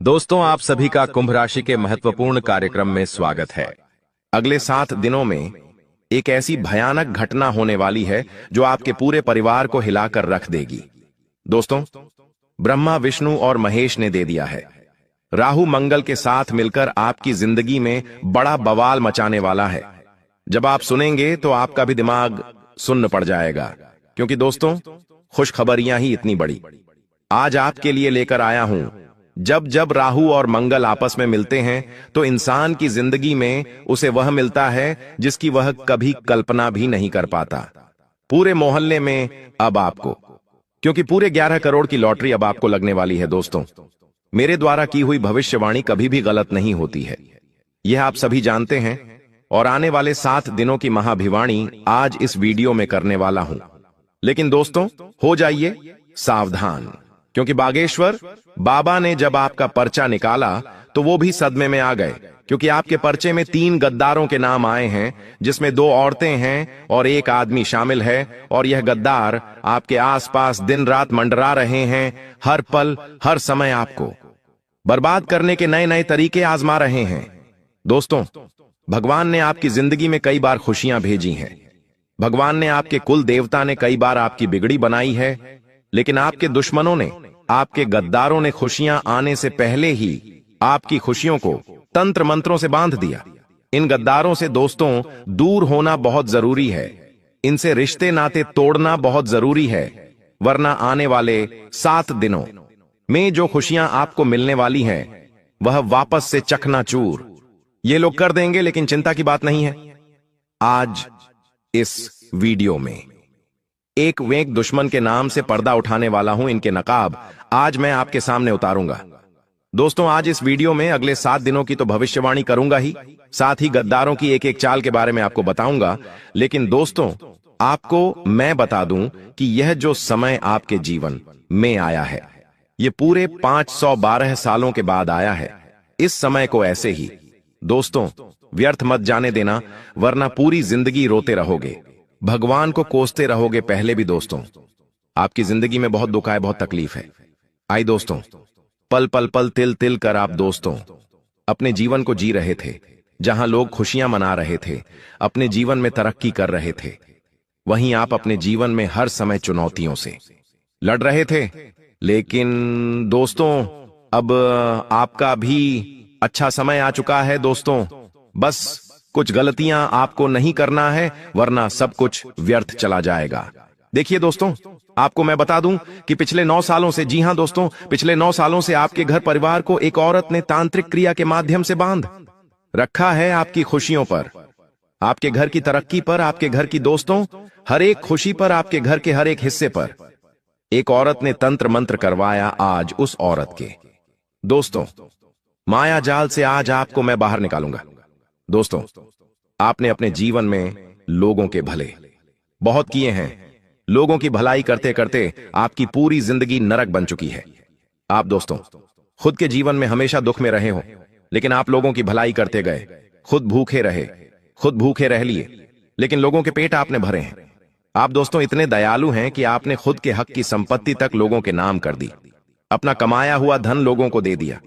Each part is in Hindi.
दोस्तों, आप सभी का कुंभ राशि के महत्वपूर्ण कार्यक्रम में स्वागत है। अगले 7 दिनों में एक ऐसी भयानक घटना होने वाली है जो आपके पूरे परिवार को हिलाकर रख देगी। दोस्तों, ब्रह्मा, विष्णु और महेश ने दे दिया है। राहु मंगल के साथ मिलकर आपकी जिंदगी में बड़ा बवाल मचाने वाला है। जब आप सुनेंगे तो आपका भी दिमाग सुन्न पड़ जाएगा, क्योंकि दोस्तों, खुशखबरियां ही इतनी बड़ी आज आपके लिए लेकर आया हूं। जब जब राहु और मंगल आपस में मिलते हैं तो इंसान की जिंदगी में उसे वह मिलता है जिसकी वह कभी कल्पना भी नहीं कर पाता। पूरे मोहल्ले में अब आपको, क्योंकि पूरे 11 करोड़ की लॉटरी अब आपको लगने वाली है। दोस्तों, मेरे द्वारा की हुई भविष्यवाणी कभी भी गलत नहीं होती है, यह आप सभी जानते हैं। और आने वाले 7 दिनों की महाभिवाणी आज इस वीडियो में करने वाला हूं। लेकिन दोस्तों, हो जाइए सावधान, क्योंकि बागेश्वर बाबा ने जब आपका पर्चा निकाला तो वो भी सदमे में आ गए, क्योंकि आपके पर्चे में 3 गद्दारों के नाम आए हैं, जिसमें 2 औरतें हैं और 1 आदमी शामिल है। और यह गद्दार आपके आसपास दिन रात मंडरा रहे हैं, हर पल हर समय आपको बर्बाद करने के नए नए तरीके आजमा रहे हैं। दोस्तों, भगवान ने आपकी जिंदगी में कई बार खुशियां भेजी हैं। भगवान ने, आपके कुल देवता ने कई बार आपकी बिगड़ी बनाई है, लेकिन आपके दुश्मनों ने, आपके गद्दारों ने खुशियां आने से पहले ही आपकी खुशियों को तंत्र मंत्रों से बांध दिया। इन गद्दारों से दोस्तों दूर होना बहुत जरूरी है। इनसे रिश्ते नाते तोड़ना बहुत जरूरी है, वरना आने वाले 7 दिनों में जो खुशियां आपको मिलने वाली हैं वह वापस से चकनाचूर ये लोग कर देंगे। लेकिन चिंता की बात नहीं है। आज इस वीडियो में एक वेक दुश्मन के नाम से पर्दा उठाने वाला हूं। इनके नकाब आज मैं आपके सामने उतारूंगा। दोस्तों, आज इस वीडियो में अगले 7 दिनों की तो भविष्यवाणी करूंगा ही, साथ ही गद्दारों की एक एक चाल के बारे में आपको बताऊंगा। लेकिन दोस्तों, आपको मैं बता दूं कि यह जो समय आपके जीवन में आया है, यह पूरे 512 सालों के बाद आया है। इस समय को ऐसे ही दोस्तों व्यर्थ मत जाने देना, वरना पूरी जिंदगी रोते रहोगे, भगवान को कोसते रहोगे। पहले भी दोस्तों, आपकी जिंदगी में बहुत दुख है, बहुत तकलीफ है। आई दोस्तों, पल पल पल तिल तिल कर आप दोस्तों अपने जीवन को जी रहे थे। जहां लोग खुशियां मना रहे थे, अपने जीवन में तरक्की कर रहे थे, वहीं आप अपने जीवन में हर समय चुनौतियों से लड़ रहे थे। लेकिन दोस्तों, अब आपका भी अच्छा समय आ चुका है। दोस्तों, बस कुछ गलतियां आपको नहीं करना है, वरना सब कुछ व्यर्थ चला जाएगा। देखिए दोस्तों, आपको मैं बता दूं कि पिछले 9 सालों से, जी हां दोस्तों, पिछले 9 सालों से आपके घर परिवार को एक औरत ने तांत्रिक क्रिया के माध्यम से बांध रखा है। आपकी खुशियों पर, आपके घर की तरक्की पर, आपके घर की दोस्तों हर एक खुशी पर, आपके घर के हर एक हिस्से पर एक औरत ने तंत्र मंत्र करवाया। आज उस औरत के दोस्तों माया जाल से आज आपको मैं बाहर निकालूंगा। दोस्तों, आपने अपने जीवन में लोगों के भले बहुत किए हैं। लोगों की भलाई करते करते आपकी पूरी जिंदगी नरक बन चुकी है। आप दोस्तों खुद के जीवन में हमेशा दुख में रहे हो, लेकिन आप लोगों की भलाई करते गए, खुद भूखे रहे, खुद भूखे रह लिए, लेकिन लोगों के पेट आपने भरे हैं। आप दोस्तों इतने दयालु हैं कि आपने खुद के हक की संपत्ति तक लोगों के नाम कर दी, अपना कमाया हुआ धन लोगों को दे दिया।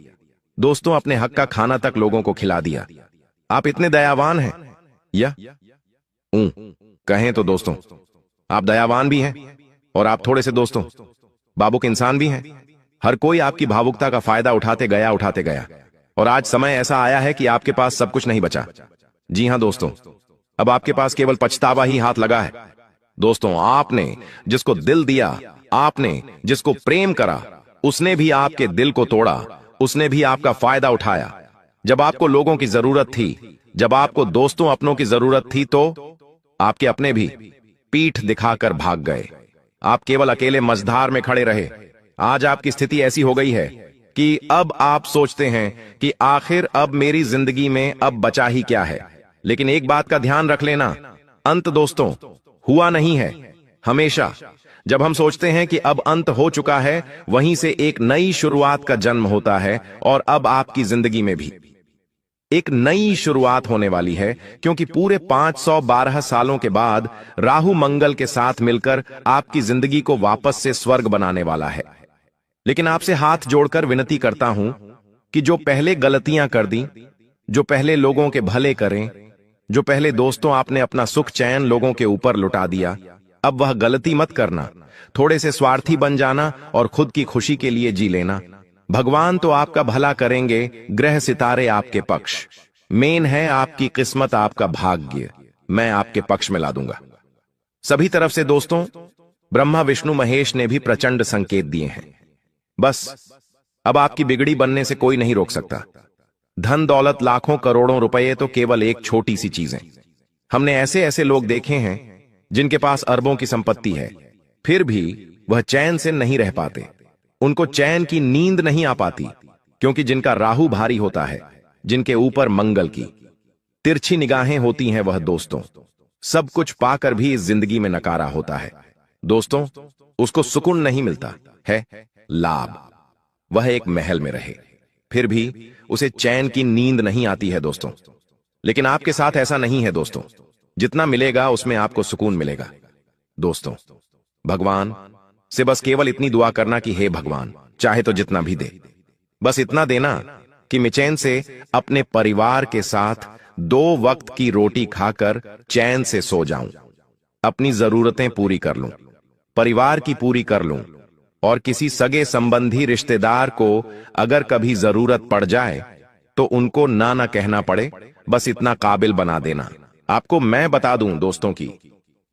दोस्तों, अपने हक का खाना तक लोगों को खिला दिया। आप इतने दयावान हैं, या कहें तो दोस्तों आप दयावान भी हैं, और आप थोड़े से दोस्तों भावुक इंसान भी हैं। हर कोई आपकी भावुकता का फायदा उठाते गया, और आज समय ऐसा आया है कि आपके पास सब कुछ नहीं बचा। जी हां दोस्तों, अब आपके पास केवल पछतावा ही हाथ लगा है। दोस्तों, आपने जिसको दिल दिया, आपने जिसको प्रेम करा, उसने भी आपके दिल को तोड़ा, उसने भी आपका फायदा उठाया। जब आपको लोगों की जरूरत थी, जब आपको दोस्तों अपनों की जरूरत थी, तो आपके अपने भी पीठ दिखाकर भाग गए। आप केवल अकेले मझधार में खड़े रहे। आज आपकी स्थिति ऐसी हो गई है कि अब आप सोचते हैं कि आखिर अब मेरी जिंदगी में अब बचा ही क्या है। लेकिन एक बात का ध्यान रख लेना, अंत दोस्तों हुआ नहीं है। हमेशा जब हम सोचते हैं कि अब अंत हो चुका है, वहीं से एक नई शुरुआत का जन्म होता है। और अब आपकी जिंदगी में भी एक नई शुरुआत होने वाली है, क्योंकि पूरे 512 सालों के बाद राहु मंगल के साथ मिलकर आपकी जिंदगी को वापस से स्वर्ग बनाने वाला है। लेकिन आपसे हाथ जोड़कर विनती करता हूं कि जो पहले गलतियां कर दी, जो पहले लोगों के भले करें, जो पहले दोस्तों आपने अपना सुख चैन लोगों के ऊपर लुटा दिया, अब वह गलती मत करना। थोड़े से स्वार्थी बन जाना और खुद की खुशी के लिए जी लेना। भगवान तो आपका भला करेंगे, ग्रह सितारे आपके पक्ष। मेन है आपकी किस्मत, आपका भाग्य मैं आपके पक्ष में ला दूंगा। सभी तरफ से दोस्तों ब्रह्मा विष्णु महेश ने भी प्रचंड संकेत दिए हैं। बस अब आपकी बिगड़ी बनने से कोई नहीं रोक सकता। धन दौलत लाखों करोड़ों रुपए तो केवल एक छोटी सी चीज है। हमने ऐसे ऐसे लोग देखे हैं जिनके पास अरबों की संपत्ति है, फिर भी वह चैन से नहीं रह पाते। उनको चैन की नींद नहीं आ पाती, क्योंकि जिनका राहु भारी होता है, जिनके ऊपर मंगल की तिरछी निगाहें होती हैं, वह दोस्तों सब कुछ पाकर भी इस जिंदगी में नकारा होता है। दोस्तों उसको सुकून नहीं मिलता है, लाभ। वह एक महल में रहे, फिर भी उसे चैन की नींद नहीं आती है दोस्तों। लेकिन आपके साथ ऐसा नहीं है दोस्तों। जितना मिलेगा उसमें आपको सुकून मिलेगा। दोस्तों भगवान से बस केवल इतनी दुआ करना कि हे भगवान, चाहे तो जितना भी दे, बस इतना देना कि मैं चैन से अपने परिवार के साथ 2 वक्त की रोटी खाकर चैन से सो जाऊं, अपनी जरूरतें पूरी कर लूं, परिवार की पूरी कर लूं, और किसी सगे संबंधी रिश्तेदार को अगर कभी जरूरत पड़ जाए तो उनको ना कहना पड़े, बस इतना काबिल बना देना। आपको मैं बता दूं दोस्तों की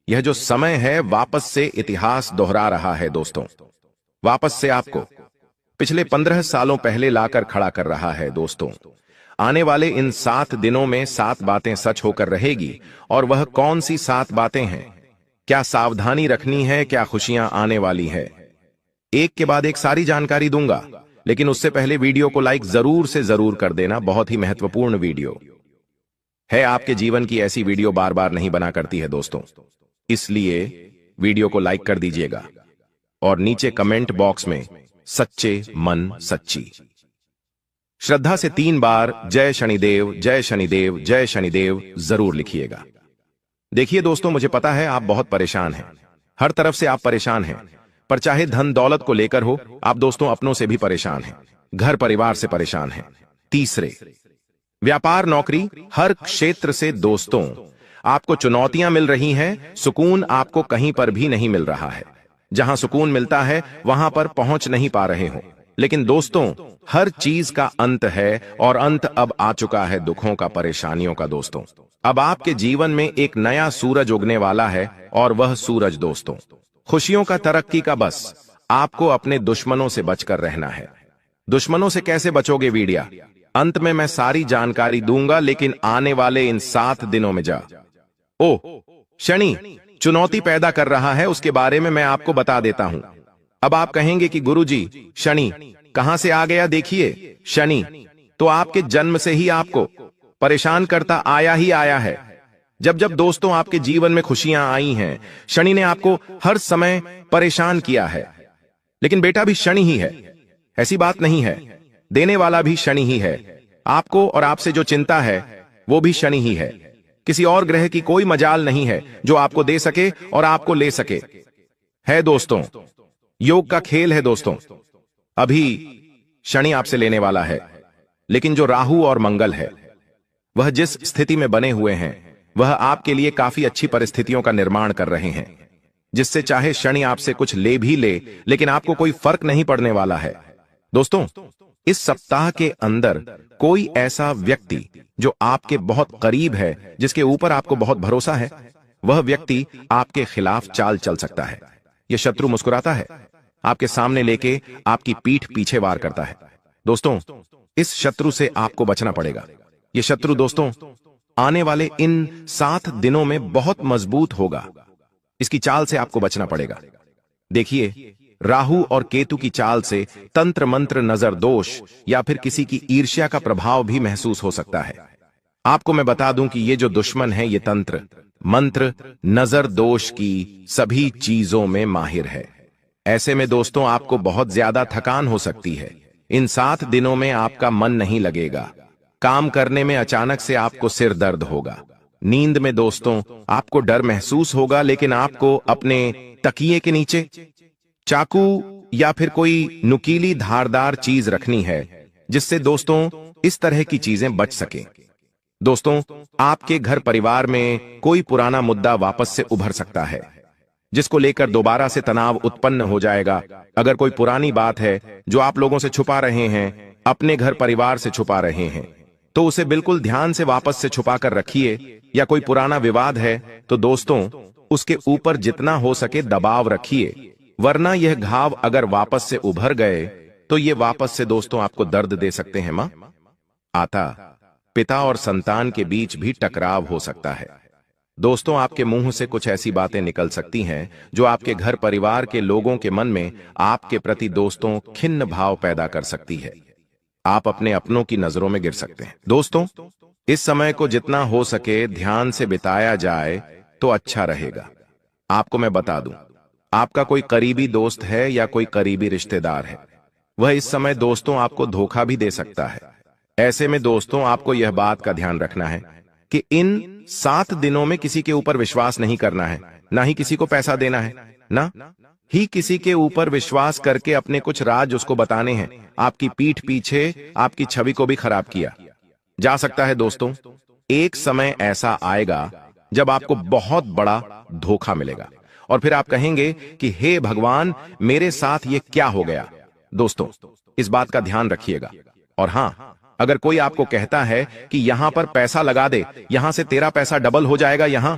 यह जो समय है वापस से इतिहास दोहरा रहा है दोस्तों। वापस से आपको पिछले 15 सालों पहले लाकर खड़ा कर रहा है दोस्तों। आने वाले इन 7 दिनों में 7 बातें सच होकर रहेगी। और वह कौन सी 7 बातें हैं, क्या सावधानी रखनी है, क्या खुशियां आने वाली है, एक के बाद एक सारी जानकारी दूंगा। लेकिन उससे पहले वीडियो को लाइक जरूर से जरूर कर देना। बहुत ही महत्वपूर्ण वीडियो है। आपके जीवन की ऐसी वीडियो बार बार नहीं बना करती है दोस्तों, इसलिए वीडियो को लाइक कर दीजिएगा और नीचे कमेंट बॉक्स में सच्चे मन सच्ची श्रद्धा से 3 बार जय शनिदेव जय शनिदेव जय शनिदेव जरूर लिखिएगा। देखिए दोस्तों, मुझे पता है आप बहुत परेशान हैं, हर तरफ से आप परेशान हैं, पर चाहे धन दौलत को लेकर हो, आप दोस्तों अपनों से भी परेशान हैं, घर परिवार से परेशान हैं। तीसरे, व्यापार नौकरी हर क्षेत्र से दोस्तों आपको चुनौतियां मिल रही हैं, सुकून आपको कहीं पर भी नहीं मिल रहा है। जहां सुकून मिलता है वहां पर पहुंच नहीं पा रहे हो। लेकिन दोस्तों हर चीज का अंत है, और अंत अब आ चुका है दुखों का, परेशानियों का दोस्तों। अब आपके जीवन में एक नया सूरज उगने वाला है, और वह सूरज दोस्तों खुशियों का, तरक्की का। बस आपको अपने दुश्मनों से बचकर रहना है। दुश्मनों से कैसे बचोगे, वीडियो अंत में मैं सारी जानकारी दूंगा। लेकिन आने वाले इन 7 दिनों में शनि चुनौती पैदा कर रहा है, उसके बारे में मैं आपको बता देता हूं। अब आप कहेंगे कि गुरुजी शनि कहां से आ गया। देखिए, शनि तो आपके जन्म से ही आपको परेशान करता आया ही आया है। जब जब दोस्तों आपके जीवन में खुशियां आई हैं, शनि ने आपको हर समय परेशान किया है। लेकिन बेटा भी शनि ही है, ऐसी बात नहीं है। देने वाला भी शनि ही है। आपको और आपसे जो चिंता है वो भी शनि ही है। किसी और ग्रह की कोई मजाल नहीं है जो आपको दे सके और आपको ले सके। है दोस्तों, योग का खेल है दोस्तों। अभी शनि आपसे लेने वाला है, लेकिन जो राहु और मंगल है वह जिस स्थिति में बने हुए हैं, वह आपके लिए काफी अच्छी परिस्थितियों का निर्माण कर रहे हैं, जिससे चाहे शनि आपसे कुछ ले भी ले, लेकिन आपको कोई फर्क नहीं पड़ने वाला है। दोस्तों इस सप्ताह के अंदर कोई ऐसा व्यक्ति जो आपके बहुत करीब है, जिसके ऊपर आपको बहुत भरोसा है, वह व्यक्ति आपके खिलाफ चाल चल सकता है। यह शत्रु मुस्कुराता है, आपके सामने लेके आपकी पीठ पीछे वार करता है। दोस्तों इस शत्रु से आपको बचना पड़ेगा। यह शत्रु दोस्तों आने वाले इन 7 दिनों में बहुत मजबूत होगा। इसकी चाल से आपको बचना पड़ेगा। देखिए, राहु और केतु की चाल से तंत्र मंत्र, नजर दोष या फिर किसी की ईर्ष्या का प्रभाव भी महसूस हो सकता है। आपको मैं बता दूं कि ये जो दुश्मन है, ये तंत्र मंत्र, नजर दोष की सभी चीजों में माहिर है। ऐसे में दोस्तों आपको बहुत ज्यादा थकान हो सकती है। इन 7 दिनों में आपका मन नहीं लगेगा। काम करने में अचानक से आपको सिर दर्द होगा। नींद में दोस्तों आपको डर महसूस होगा, लेकिन आपको अपने तकिए के नीचे चाकू या फिर कोई नुकीली धारदार चीज रखनी है, जिससे दोस्तों इस तरह की चीजें बच सकें। दोस्तों, आपके घर परिवार में कोई पुराना मुद्दा वापस से उभर सकता है, जिसको लेकर दोबारा से तनाव उत्पन्न हो जाएगा। अगर कोई पुरानी बात है जो आप लोगों से छुपा रहे हैं, अपने घर परिवार से छुपा रहे हैं, तो उसे बिल्कुल ध्यान से वापस से छुपा कर रखिए। या कोई पुराना विवाद है तो दोस्तों उसके ऊपर जितना हो सके दबाव रखिए, वरना यह घाव अगर वापस से उभर गए तो ये वापस से दोस्तों आपको दर्द दे सकते हैं। मां आता पिता और संतान के बीच भी टकराव हो सकता है। दोस्तों, आपके मुंह से कुछ ऐसी बातें निकल सकती हैं जो आपके घर परिवार के लोगों के मन में आपके प्रति दोस्तों खिन्न भाव पैदा कर सकती है। आप अपने अपनों की नजरों में गिर सकते हैं। दोस्तों, इस समय को जितना हो सके ध्यान से बिताया जाए तो अच्छा रहेगा। आपको मैं बता दूं, आपका कोई करीबी दोस्त है या कोई करीबी रिश्तेदार है, वह इस समय दोस्तों आपको धोखा भी दे सकता है। ऐसे में दोस्तों आपको यह बात का ध्यान रखना है कि इन 7 दिनों में किसी के ऊपर विश्वास नहीं करना है, ना ही किसी को पैसा देना है, ना ही किसी के ऊपर विश्वास करके अपने कुछ राज उसको बताने हैं। आपकी पीठ पीछे आपकी छवि को भी खराब किया जा सकता है। दोस्तों, एक समय ऐसा आएगा जब आपको बहुत बड़ा धोखा मिलेगा और फिर आप कहेंगे कि हे भगवान, मेरे साथ ये क्या हो गया। दोस्तों, इस बात का ध्यान रखिएगा। और हां, अगर कोई आपको कहता है कि यहां पर पैसा लगा दे, यहां से तेरा पैसा डबल हो जाएगा, यहां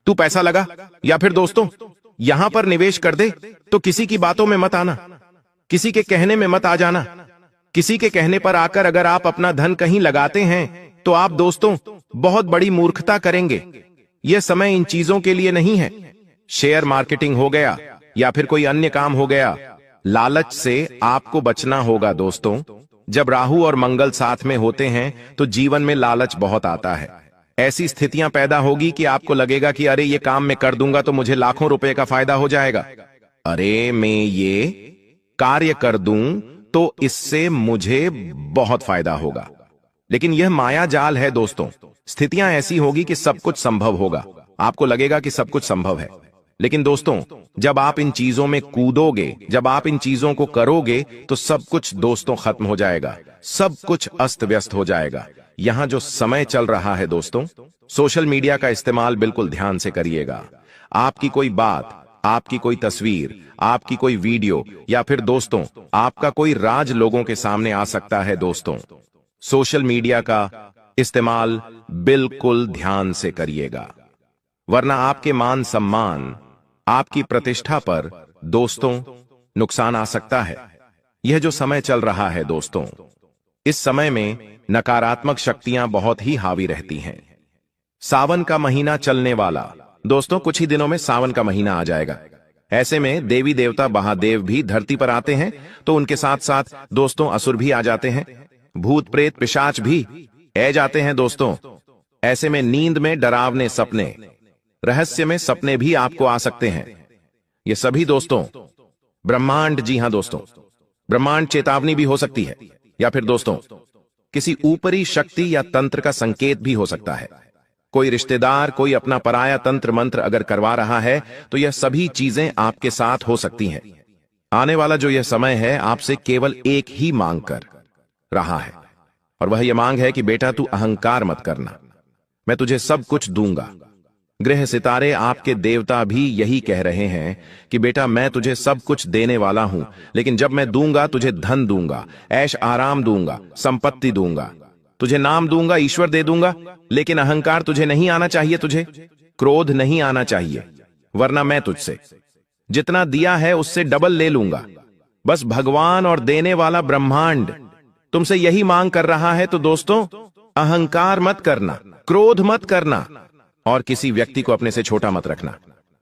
तू पैसा लगा, या फिर दोस्तों यहां पर निवेश कर दे, तो किसी की बातों में मत आना, किसी के कहने में मत आ जाना। किसी के कहने पर आकर अगर आप अपना धन कहीं लगाते हैं तो आप दोस्तों बहुत बड़ी मूर्खता करेंगे। यह समय इन चीजों के लिए नहीं है। शेयर मार्केटिंग हो गया या फिर कोई अन्य काम हो गया, लालच से आपको बचना होगा। दोस्तों, जब राहु और मंगल साथ में होते हैं तो जीवन में लालच बहुत आता है। ऐसी स्थितियां पैदा होगी कि आपको लगेगा कि अरे ये काम मैं कर दूंगा तो मुझे लाखों रुपए का फायदा हो जाएगा, अरे मैं ये कार्य कर दूं तो इससे मुझे बहुत फायदा होगा। लेकिन यह माया जाल है दोस्तों। स्थितियां ऐसी होगी कि सब कुछ संभव होगा, आपको लगेगा कि सब कुछ संभव है, लेकिन दोस्तों जब आप इन चीजों में कूदोगे, जब आप इन चीजों को करोगे तो सब कुछ दोस्तों खत्म हो जाएगा, सब कुछ अस्त व्यस्त हो जाएगा। यहां जो समय चल रहा है दोस्तों, सोशल मीडिया का इस्तेमाल बिल्कुल ध्यान से करिएगा। आपकी कोई बात, आपकी कोई तस्वीर, आपकी कोई वीडियो या फिर दोस्तों आपका कोई राज लोगों के सामने आ सकता है। दोस्तों, सोशल मीडिया का इस्तेमाल बिल्कुल ध्यान से करिएगा, वरना आपके मान सम्मान, आपकी प्रतिष्ठा पर दोस्तों नुकसान आ सकता है। यह जो समय चल रहा है दोस्तों, इस समय में नकारात्मक शक्तियां बहुत ही हावी रहती हैं। सावन का महीना चलने वाला, दोस्तों कुछ ही दिनों में सावन का महीना आ जाएगा। ऐसे में देवी देवता महादेव भी धरती पर आते हैं, तो उनके साथ साथ दोस्तों असुर भी आ जाते हैं, भूत प्रेत पिशाच भी आ जाते हैं। दोस्तों, ऐसे में नींद में डरावने सपने, रहस्य में सपने भी आपको आ सकते हैं। ये सभी दोस्तों ब्रह्मांड, जी हां दोस्तों, ब्रह्मांड चेतावनी भी हो सकती है, या फिर दोस्तों किसी ऊपरी शक्ति या तंत्र का संकेत भी हो सकता है। कोई रिश्तेदार, कोई अपना पराया तंत्र मंत्र अगर करवा रहा है तो यह सभी चीजें आपके साथ हो सकती हैं। आने वाला जो यह समय है आपसे केवल एक ही मांग कर रहा है, और वह यह मांग है कि बेटा तू अहंकार मत करना, मैं तुझे सब कुछ दूंगा। ग्रह सितारे, आपके देवता भी यही कह रहे हैं कि बेटा मैं तुझे सब कुछ देने वाला हूं, लेकिन जब मैं दूंगा तुझे धन दूंगा, ऐश आराम दूंगा, संपत्ति दूंगा, तुझे नाम दूंगा, ईश्वर दे दूंगा, लेकिन अहंकार तुझे नहीं आना चाहिए, तुझे क्रोध नहीं आना चाहिए, वरना मैं तुझसे जितना दिया है उससे डबल ले लूंगा। बस भगवान और देने वाला ब्रह्मांड तुमसे यही मांग कर रहा है। तो दोस्तों अहंकार मत करना, क्रोध मत करना, और किसी व्यक्ति को अपने से छोटा मत रखना।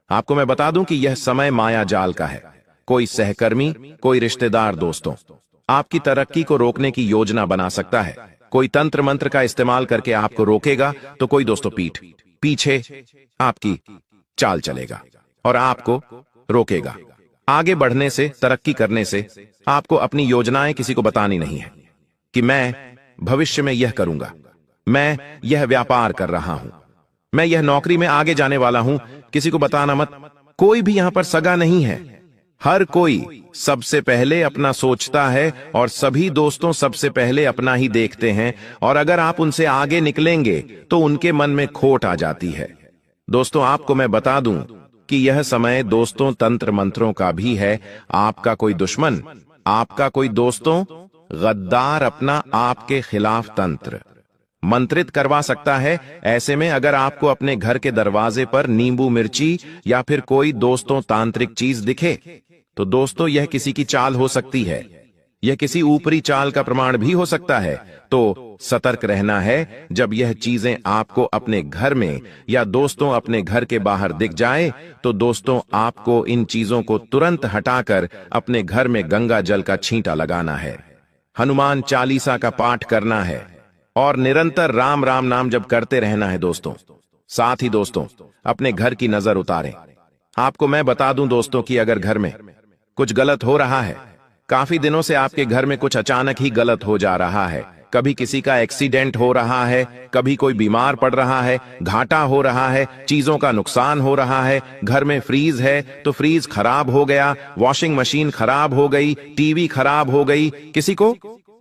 आपको मैं बता दूं कि यह समय माया जाल का है। कोई सहकर्मी, कोई रिश्तेदार दोस्तों आपकी तरक्की को रोकने की योजना बना सकता है। कोई तंत्र मंत्र का इस्तेमाल करके आपको रोकेगा, तो कोई दोस्तों पीठ पीछे आपकी चाल चलेगा और आपको रोकेगा आगे बढ़ने से, तरक्की करने से। आपको अपनी योजनाएं किसी को बतानी नहीं है कि मैं भविष्य में यह करूंगा, मैं यह व्यापार कर रहा हूं, मैं यह नौकरी में आगे जाने वाला हूं, किसी को बताना मत। कोई भी यहां पर सगा नहीं है, हर कोई सबसे पहले अपना सोचता है और सभी दोस्तों सबसे पहले अपना ही देखते हैं, और अगर आप उनसे आगे निकलेंगे तो उनके मन में खोट आ जाती है। दोस्तों, आपको मैं बता दूं कि यह समय दोस्तों तंत्र मंत्रों का भी है। आपका कोई दुश्मन, आपका कोई दोस्तों गद्दार अपना आपके खिलाफ तंत्र मंत्रित करवा सकता है। ऐसे में अगर आपको अपने घर के दरवाजे पर नींबू मिर्ची या फिर कोई दोस्तों तांत्रिक चीज दिखे, तो दोस्तों यह किसी की चाल हो सकती है, यह किसी ऊपरी चाल का प्रमाण भी हो सकता है। तो सतर्क रहना है। जब यह चीजें आपको अपने घर में या दोस्तों अपने घर के बाहर दिख जाए, तो दोस्तों आपको इन चीजों को तुरंत हटाकर अपने घर में गंगा जल का छींटा लगाना है, हनुमान चालीसा का पाठ करना है और निरंतर राम राम नाम जप करते रहना है दोस्तों। साथ ही दोस्तों अपने घर की नजर उतारें। आपको मैं बता दूं दोस्तों कि अगर घर में कुछ गलत हो रहा है, काफी दिनों से आपके घर में कुछ अचानक ही गलत हो जा रहा है, कभी किसी का एक्सीडेंट हो रहा है, कभी कोई बीमार पड़ रहा है, घाटा हो रहा है, चीजों का नुकसान हो रहा है, घर में फ्रीज है तो फ्रीज खराब हो गया, वॉशिंग मशीन खराब हो गई, टीवी खराब हो गई, किसी को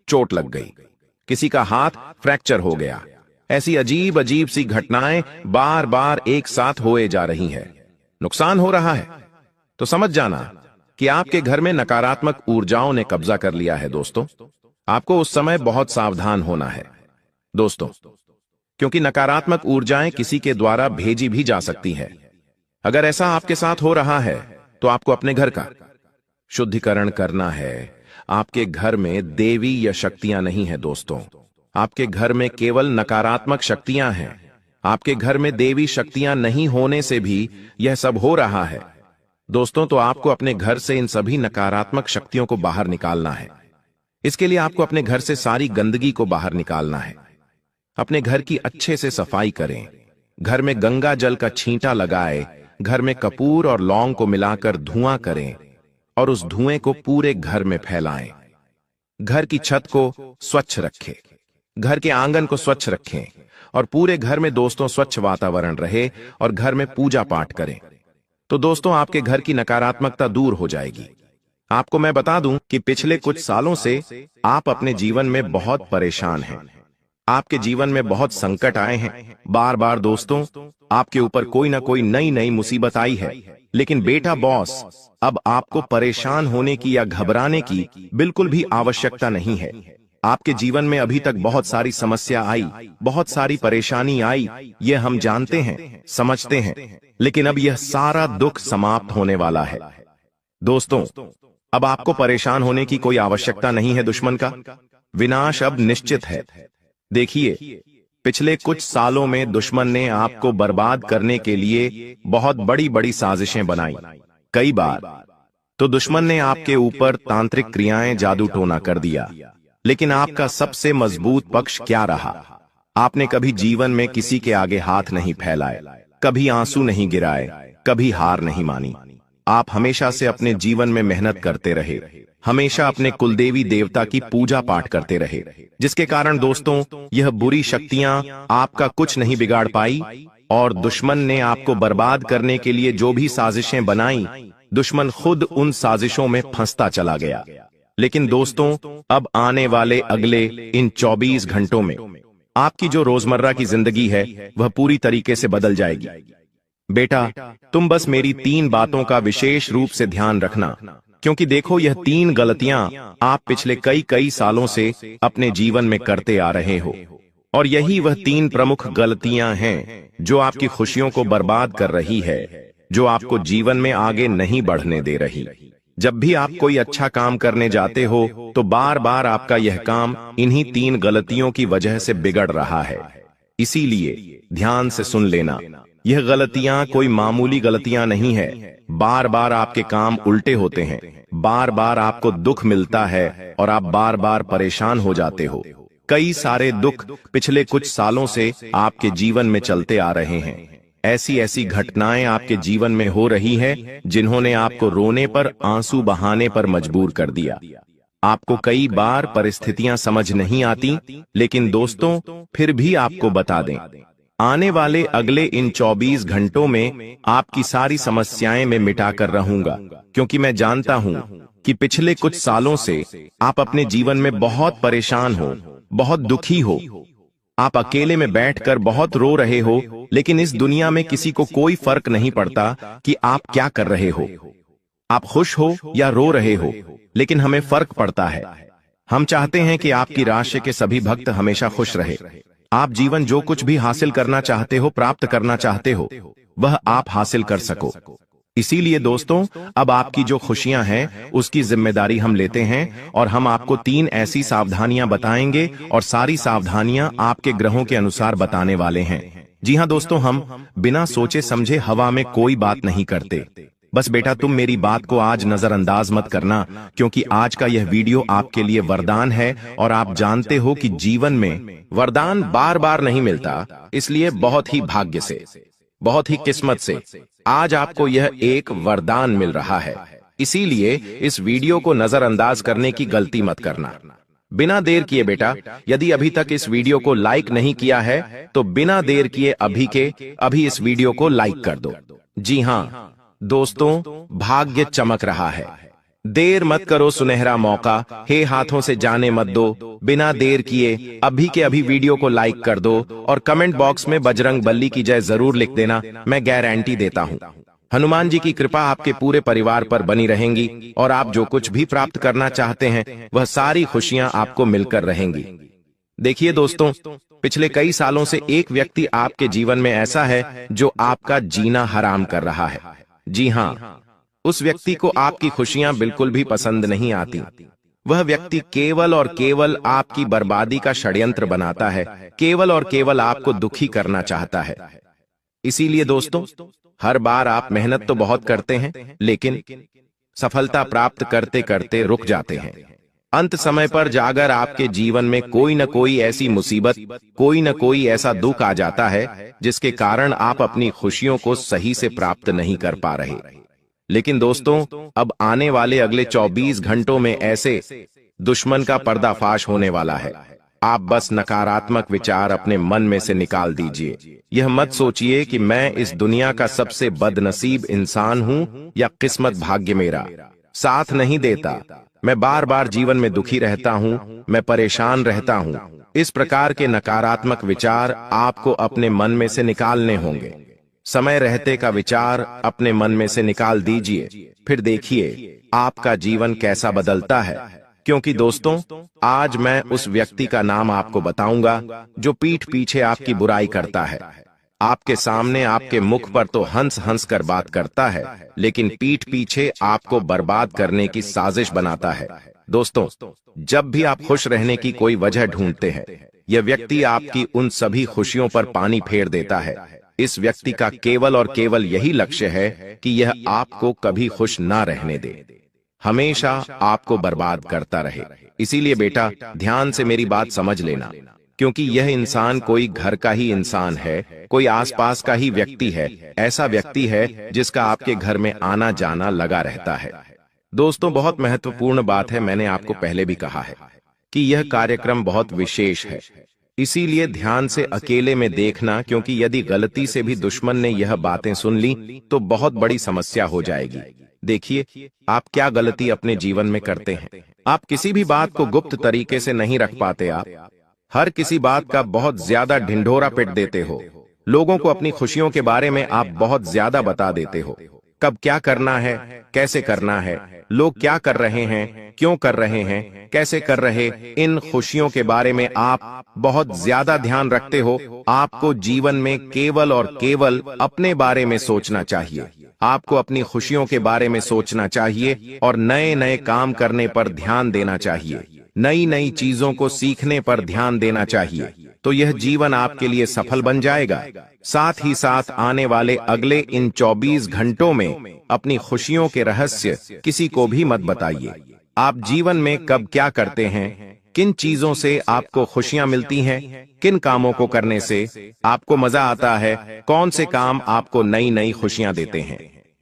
चोट लग गई, किसी का हाथ फ्रैक्चर हो गया, ऐसी अजीब अजीब सी घटनाएं बार बार एक साथ होए जा रही हैं, नुकसान हो रहा है, तो समझ जाना कि आपके घर में नकारात्मक ऊर्जाओं ने कब्जा कर लिया है। दोस्तों आपको उस समय बहुत सावधान होना है दोस्तों, क्योंकि नकारात्मक ऊर्जाएं किसी के द्वारा भेजी भी जा सकती है। अगर ऐसा आपके साथ हो रहा है तो आपको अपने घर का शुद्धिकरण करना है। आपके घर में देवी या शक्तियां नहीं है दोस्तों, आपके घर में केवल नकारात्मक शक्तियां हैं। आपके घर में देवी शक्तियां नहीं होने से भी यह सब हो रहा है दोस्तों। तो आपको अपने घर से इन सभी नकारात्मक शक्तियों को बाहर निकालना है। इसके लिए आपको अपने घर से सारी गंदगी को बाहर निकालना है। अपने घर की अच्छे से सफाई करें, घर में गंगा जल का छींटा लगाए, घर में कपूर और लौंग को मिलाकर धुआं करें और उस धुएं को पूरे घर में फैलाएं। घर की छत को स्वच्छ रखें, घर के आंगन को स्वच्छ रखें और पूरे घर में दोस्तों स्वच्छ वातावरण रहे और घर में पूजा पाठ करें। तो दोस्तों आपके घर की नकारात्मकता दूर हो जाएगी। आपको मैं बता दूं कि पिछले कुछ सालों से आप अपने जीवन में बहुत परेशान हैं। आपके जीवन में बहुत संकट आए हैं। बार बार दोस्तों आपके ऊपर कोई ना कोई नई नई मुसीबत आई है। लेकिन बेटा बॉस, अब आपको परेशान होने की या घबराने की बिल्कुल भी आवश्यकता नहीं है। आपके जीवन में अभी तक बहुत सारी समस्या आई, बहुत सारी परेशानी आई, ये हम जानते हैं, समझते हैं, लेकिन अब यह सारा दुख समाप्त होने वाला है। दोस्तों अब आपको परेशान होने की कोई आवश्यकता नहीं है। दुश्मन का विनाश अब निश्चित है। देखिए, पिछले कुछ सालों में दुश्मन ने आपको बर्बाद करने के लिए बहुत बड़ी बड़ी साजिशें बनाई। कई बार तो दुश्मन ने आपके ऊपर तांत्रिक क्रियाएं, जादू टोना कर दिया। लेकिन आपका सबसे मजबूत पक्ष क्या रहा? आपने कभी जीवन में किसी के आगे हाथ नहीं फैलाए, कभी आंसू नहीं गिराए, कभी हार नहीं मानी। आप हमेशा से अपने जीवन में मेहनत करते रहे, हमेशा अपने कुलदेवी देवता की पूजा पाठ करते रहे, जिसके कारण दोस्तों यह बुरी शक्तियां आपका कुछ नहीं बिगाड़ पाई और दुश्मन ने आपको बर्बाद करने के लिए जो भी साजिशें बनाई, दुश्मन खुद उन साजिशों में फंसता चला गया। लेकिन दोस्तों अब आने वाले अगले इन 24 घंटों में आपकी जो रोजमर्रा की जिंदगी है वह पूरी तरीके से बदल जाएगी। बेटा, तुम बस मेरी 3 बातों का विशेष रूप से ध्यान रखना, क्योंकि देखो यह 3 गलतियां आप पिछले कई सालों से अपने जीवन में करते आ रहे हो, और यही वह 3 प्रमुख गलतियां हैं जो आपकी खुशियों को बर्बाद कर रही है, जो आपको जीवन में आगे नहीं बढ़ने दे रही। जब भी आप कोई अच्छा काम करने जाते हो तो बार बार आपका यह काम इन्हीं 3 गलतियों की वजह से बिगड़ रहा है। इसीलिए ध्यान से सुन लेना, यह गलतियां कोई मामूली गलतियां नहीं है। बार बार आपके काम उल्टे होते हैं, बार बार आपको दुख मिलता है और आप बार बार परेशान हो जाते हो। कई सारे दुख पिछले कुछ सालों से आपके जीवन में चलते आ रहे हैं। ऐसी ऐसी घटनाएं आपके जीवन में हो रही है जिन्होंने आपको रोने पर, आंसू बहाने पर मजबूर कर दिया। आपको कई बार परिस्थितियां समझ नहीं आती, लेकिन दोस्तों फिर भी आपको बता दें, आने वाले अगले इन 24 घंटों में आपकी सारी समस्याएं मैं मिटाकर रहूंगा, क्योंकि मैं जानता हूं कि पिछले कुछ सालों से आप अपने जीवन में बहुत परेशान हो, बहुत दुखी हो। आप अकेले में बैठकर बहुत रो रहे हो, लेकिन इस दुनिया में किसी को कोई फर्क नहीं पड़ता कि आप क्या कर रहे हो। आप खुश हो या रो रहे हो, लेकिन हमें फर्क पड़ता है। हम चाहते हैं कि आपकी राशि के सभी भक्त हमेशा खुश रहे। आप जीवन जो कुछ भी हासिल करना चाहते हो, प्राप्त करना चाहते हो, वह आप हासिल कर सको। इसीलिए दोस्तों, अब आपकी जो खुशियां हैं उसकी जिम्मेदारी हम लेते हैं, और हम आपको 3 ऐसी सावधानियां बताएंगे, और सारी सावधानियां आपके ग्रहों के अनुसार बताने वाले हैं। जी हां दोस्तों, हम बिना सोचे समझे हवा में कोई बात नहीं करते। बस बेटा, तुम मेरी बात को आज नजरअंदाज मत करना, क्योंकि आज का यह वीडियो आपके लिए वरदान है, और आप जानते हो कि जीवन में वरदान बार बार नहीं मिलता, इसलिए बहुत ही भाग्य से, बहुत ही किस्मत से आज आपको यह एक वरदान मिल रहा है। इसीलिए इस वीडियो को नजरअंदाज करने की गलती मत करना। बिना देर किए बेटा, यदि अभी तक इस वीडियो को लाइक नहीं किया है तो बिना देर किए अभी के अभी इस वीडियो को लाइक कर दो। जी हां दोस्तों, भाग्य चमक रहा है। देर मत करो, सुनहरा मौका हे हाथों से जाने मत दो। बिना देर किए अभी के अभी वीडियो को लाइक कर दो, और कमेंट बॉक्स में बजरंग बली की जय जरूर लिख देना। मैं गारंटी देता हूं, हनुमान जी की कृपा आपके पूरे परिवार पर बनी रहेंगी, और आप जो कुछ भी प्राप्त करना चाहते हैं वह सारी खुशियां आपको मिलकर रहेंगी। देखिए दोस्तों, पिछले कई सालों से एक व्यक्ति आपके जीवन में ऐसा है जो आपका जीना हराम कर रहा है। जी हां, उस व्यक्ति को आपकी खुशियां बिल्कुल भी पसंद नहीं आती। वह व्यक्ति केवल और केवल आपकी बर्बादी का षड्यंत्र बनाता है, केवल और केवल आपको दुखी करना चाहता है। इसीलिए दोस्तों, हर बार आप मेहनत तो बहुत करते हैं, लेकिन सफलता प्राप्त करते करते रुक जाते हैं। अंत समय पर जाकर आपके जीवन में कोई न कोई ऐसी मुसीबत, कोई न कोई ऐसा दुख आ जाता है जिसके कारण आप अपनी खुशियों को सही से प्राप्त नहीं कर पा रहे। लेकिन दोस्तों, अब आने वाले अगले 24 घंटों में ऐसे दुश्मन का पर्दाफाश होने वाला है। आप बस नकारात्मक विचार अपने मन में से निकाल दीजिए। यह मत सोचिए कि मैं इस दुनिया का सबसे बदनसीब इंसान हूं, या किस्मत भाग्य मेरा साथ नहीं देता, मैं बार बार जीवन में दुखी रहता हूं, मैं परेशान रहता हूं। इस प्रकार के नकारात्मक विचार आपको अपने मन में से निकालने होंगे। समय रहते का विचार अपने मन में से निकाल दीजिए, फिर देखिए आपका जीवन कैसा बदलता है। क्योंकि दोस्तों, आज मैं उस व्यक्ति का नाम आपको बताऊंगा जो पीठ पीछे आपकी बुराई करता है। आपके सामने आपके मुख पर तो हंस हंस कर बात करता है, लेकिन पीठ पीछे आपको बर्बाद करने की साजिश बनाता है। दोस्तों, जब भी आप खुश रहने की कोई वजह ढूंढते हैं, यह व्यक्ति आपकी उन सभी खुशियों पर पानी फेर देता है। इस व्यक्ति का केवल और केवल यही लक्ष्य है कि यह आपको कभी खुश ना रहने दे, हमेशा आपको बर्बाद करता रहे। इसीलिए बेटा, ध्यान से मेरी बात समझ लेना, क्योंकि यह इंसान कोई घर का ही इंसान है, कोई आसपास का ही व्यक्ति है, ऐसा व्यक्ति है जिसका आपके घर में आना जाना लगा रहता है। दोस्तों, बहुत महत्वपूर्ण बात है, मैंने आपको पहले भी कहा है कि यह कार्यक्रम बहुत विशेष है। इसीलिए ध्यान से अकेले में देखना, क्योंकि यदि गलती से भी दुश्मन ने यह बातें सुन ली तो बहुत बड़ी समस्या हो जाएगी। देखिए, आप क्या गलती अपने जीवन में करते हैं। आप किसी भी बात को गुप्त तरीके से नहीं रख पाते। आप हर किसी बात का बहुत ज्यादा ढिंढोरा पिट देते हो। लोगों को अपनी खुशियों के बारे में आप बहुत ज्यादा बता देते हो। कब क्या करना है, कैसे करना है, लोग क्या कर रहे हैं, क्यों कर रहे हैं, कैसे कर रहे, इन खुशियों के बारे में आप बहुत ज्यादा ध्यान रखते हो। आपको जीवन में केवल और केवल अपने बारे में सोचना चाहिए। आपको अपनी खुशियों के बारे में सोचना चाहिए, और नए नए काम करने पर ध्यान देना चाहिए, नई नई चीजों को सीखने पर ध्यान देना चाहिए। तो यह जीवन आपके लिए सफल बन जाएगा। साथ ही साथ आने वाले अगले इन 24 घंटों में अपनी खुशियों के रहस्य किसी को भी मत बताइए। आप जीवन में कब क्या करते हैं, किन चीजों से आपको खुशियां मिलती हैं, किन कामों को करने से आपको मजा आता है, कौन से काम आपको नई नई खुशियां देते हैं।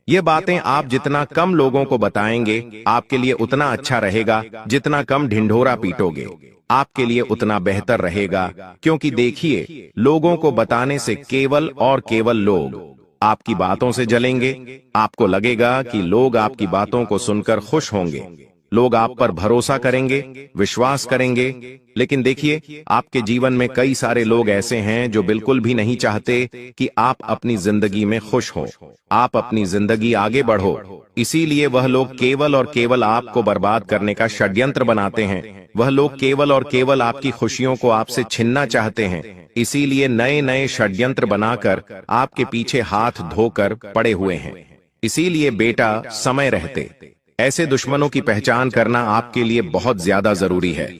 ये बातें आप जितना कम लोगों को बताएंगे, आपके लिए उतना अच्छा रहेगा, जितना कम ढिंढोरा पीटोगे। आपके लिए उतना बेहतर रहेगा, क्योंकि देखिए, लोगों को बताने से केवल और केवल लोग आपकी बातों से जलेंगे। आपको लगेगा कि लोग आपकी बातों को सुनकर खुश होंगे, लोग आप पर भरोसा करेंगे, विश्वास करेंगे। लेकिन देखिए, आपके जीवन में कई सारे लोग ऐसे हैं जो बिल्कुल भी नहीं चाहते कि आप अपनी जिंदगी में खुश हो, आप अपनी जिंदगी आगे बढ़ो। इसीलिए वह लोग केवल और केवल आपको बर्बाद करने का षड्यंत्र बनाते हैं। वह लोग केवल और केवल आपकी खुशियों को आपसे छीनना चाहते हैं। इसीलिए नए नए षड्यंत्र बनाकर आपके पीछे हाथ धोकर पड़े हुए हैं। इसीलिए बेटा, समय रहते ऐसे दुश्मनों की पहचान करना आपके लिए बहुत ज्यादा जरूरी है।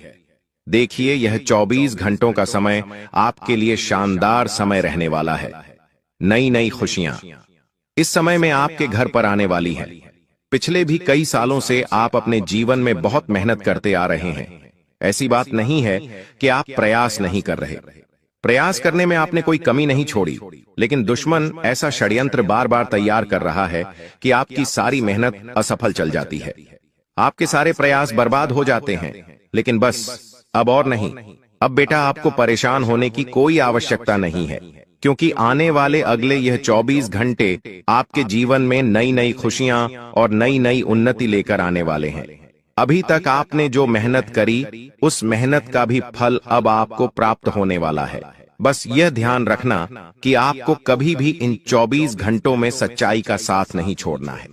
देखिए, यह 24 घंटों का समय आपके लिए शानदार समय रहने वाला है। नई नई खुशियां इस समय में आपके घर पर आने वाली हैं। पिछले भी कई सालों से आप अपने जीवन में बहुत मेहनत करते आ रहे हैं। ऐसी बात नहीं है कि आप प्रयास नहीं कर रहे। प्रयास करने में आपने कोई कमी नहीं छोड़ी, लेकिन दुश्मन ऐसा षड्यंत्र बार बार तैयार कर रहा है कि आपकी सारी मेहनत असफल चल जाती है। आपके सारे प्रयास बर्बाद हो जाते हैं। लेकिन बस अब और नहीं। अब बेटा, आपको परेशान होने की कोई आवश्यकता नहीं है, क्योंकि आने वाले अगले यह 24 घंटे आपके जीवन में नई नई खुशियां और नई नई उन्नति लेकर आने वाले हैं। अभी तक आपने जो मेहनत करी, उस मेहनत का भी फल अब आपको प्राप्त होने वाला है। बस यह ध्यान रखना कि आपको कभी भी इन 24 घंटों में सच्चाई का साथ नहीं छोड़ना है।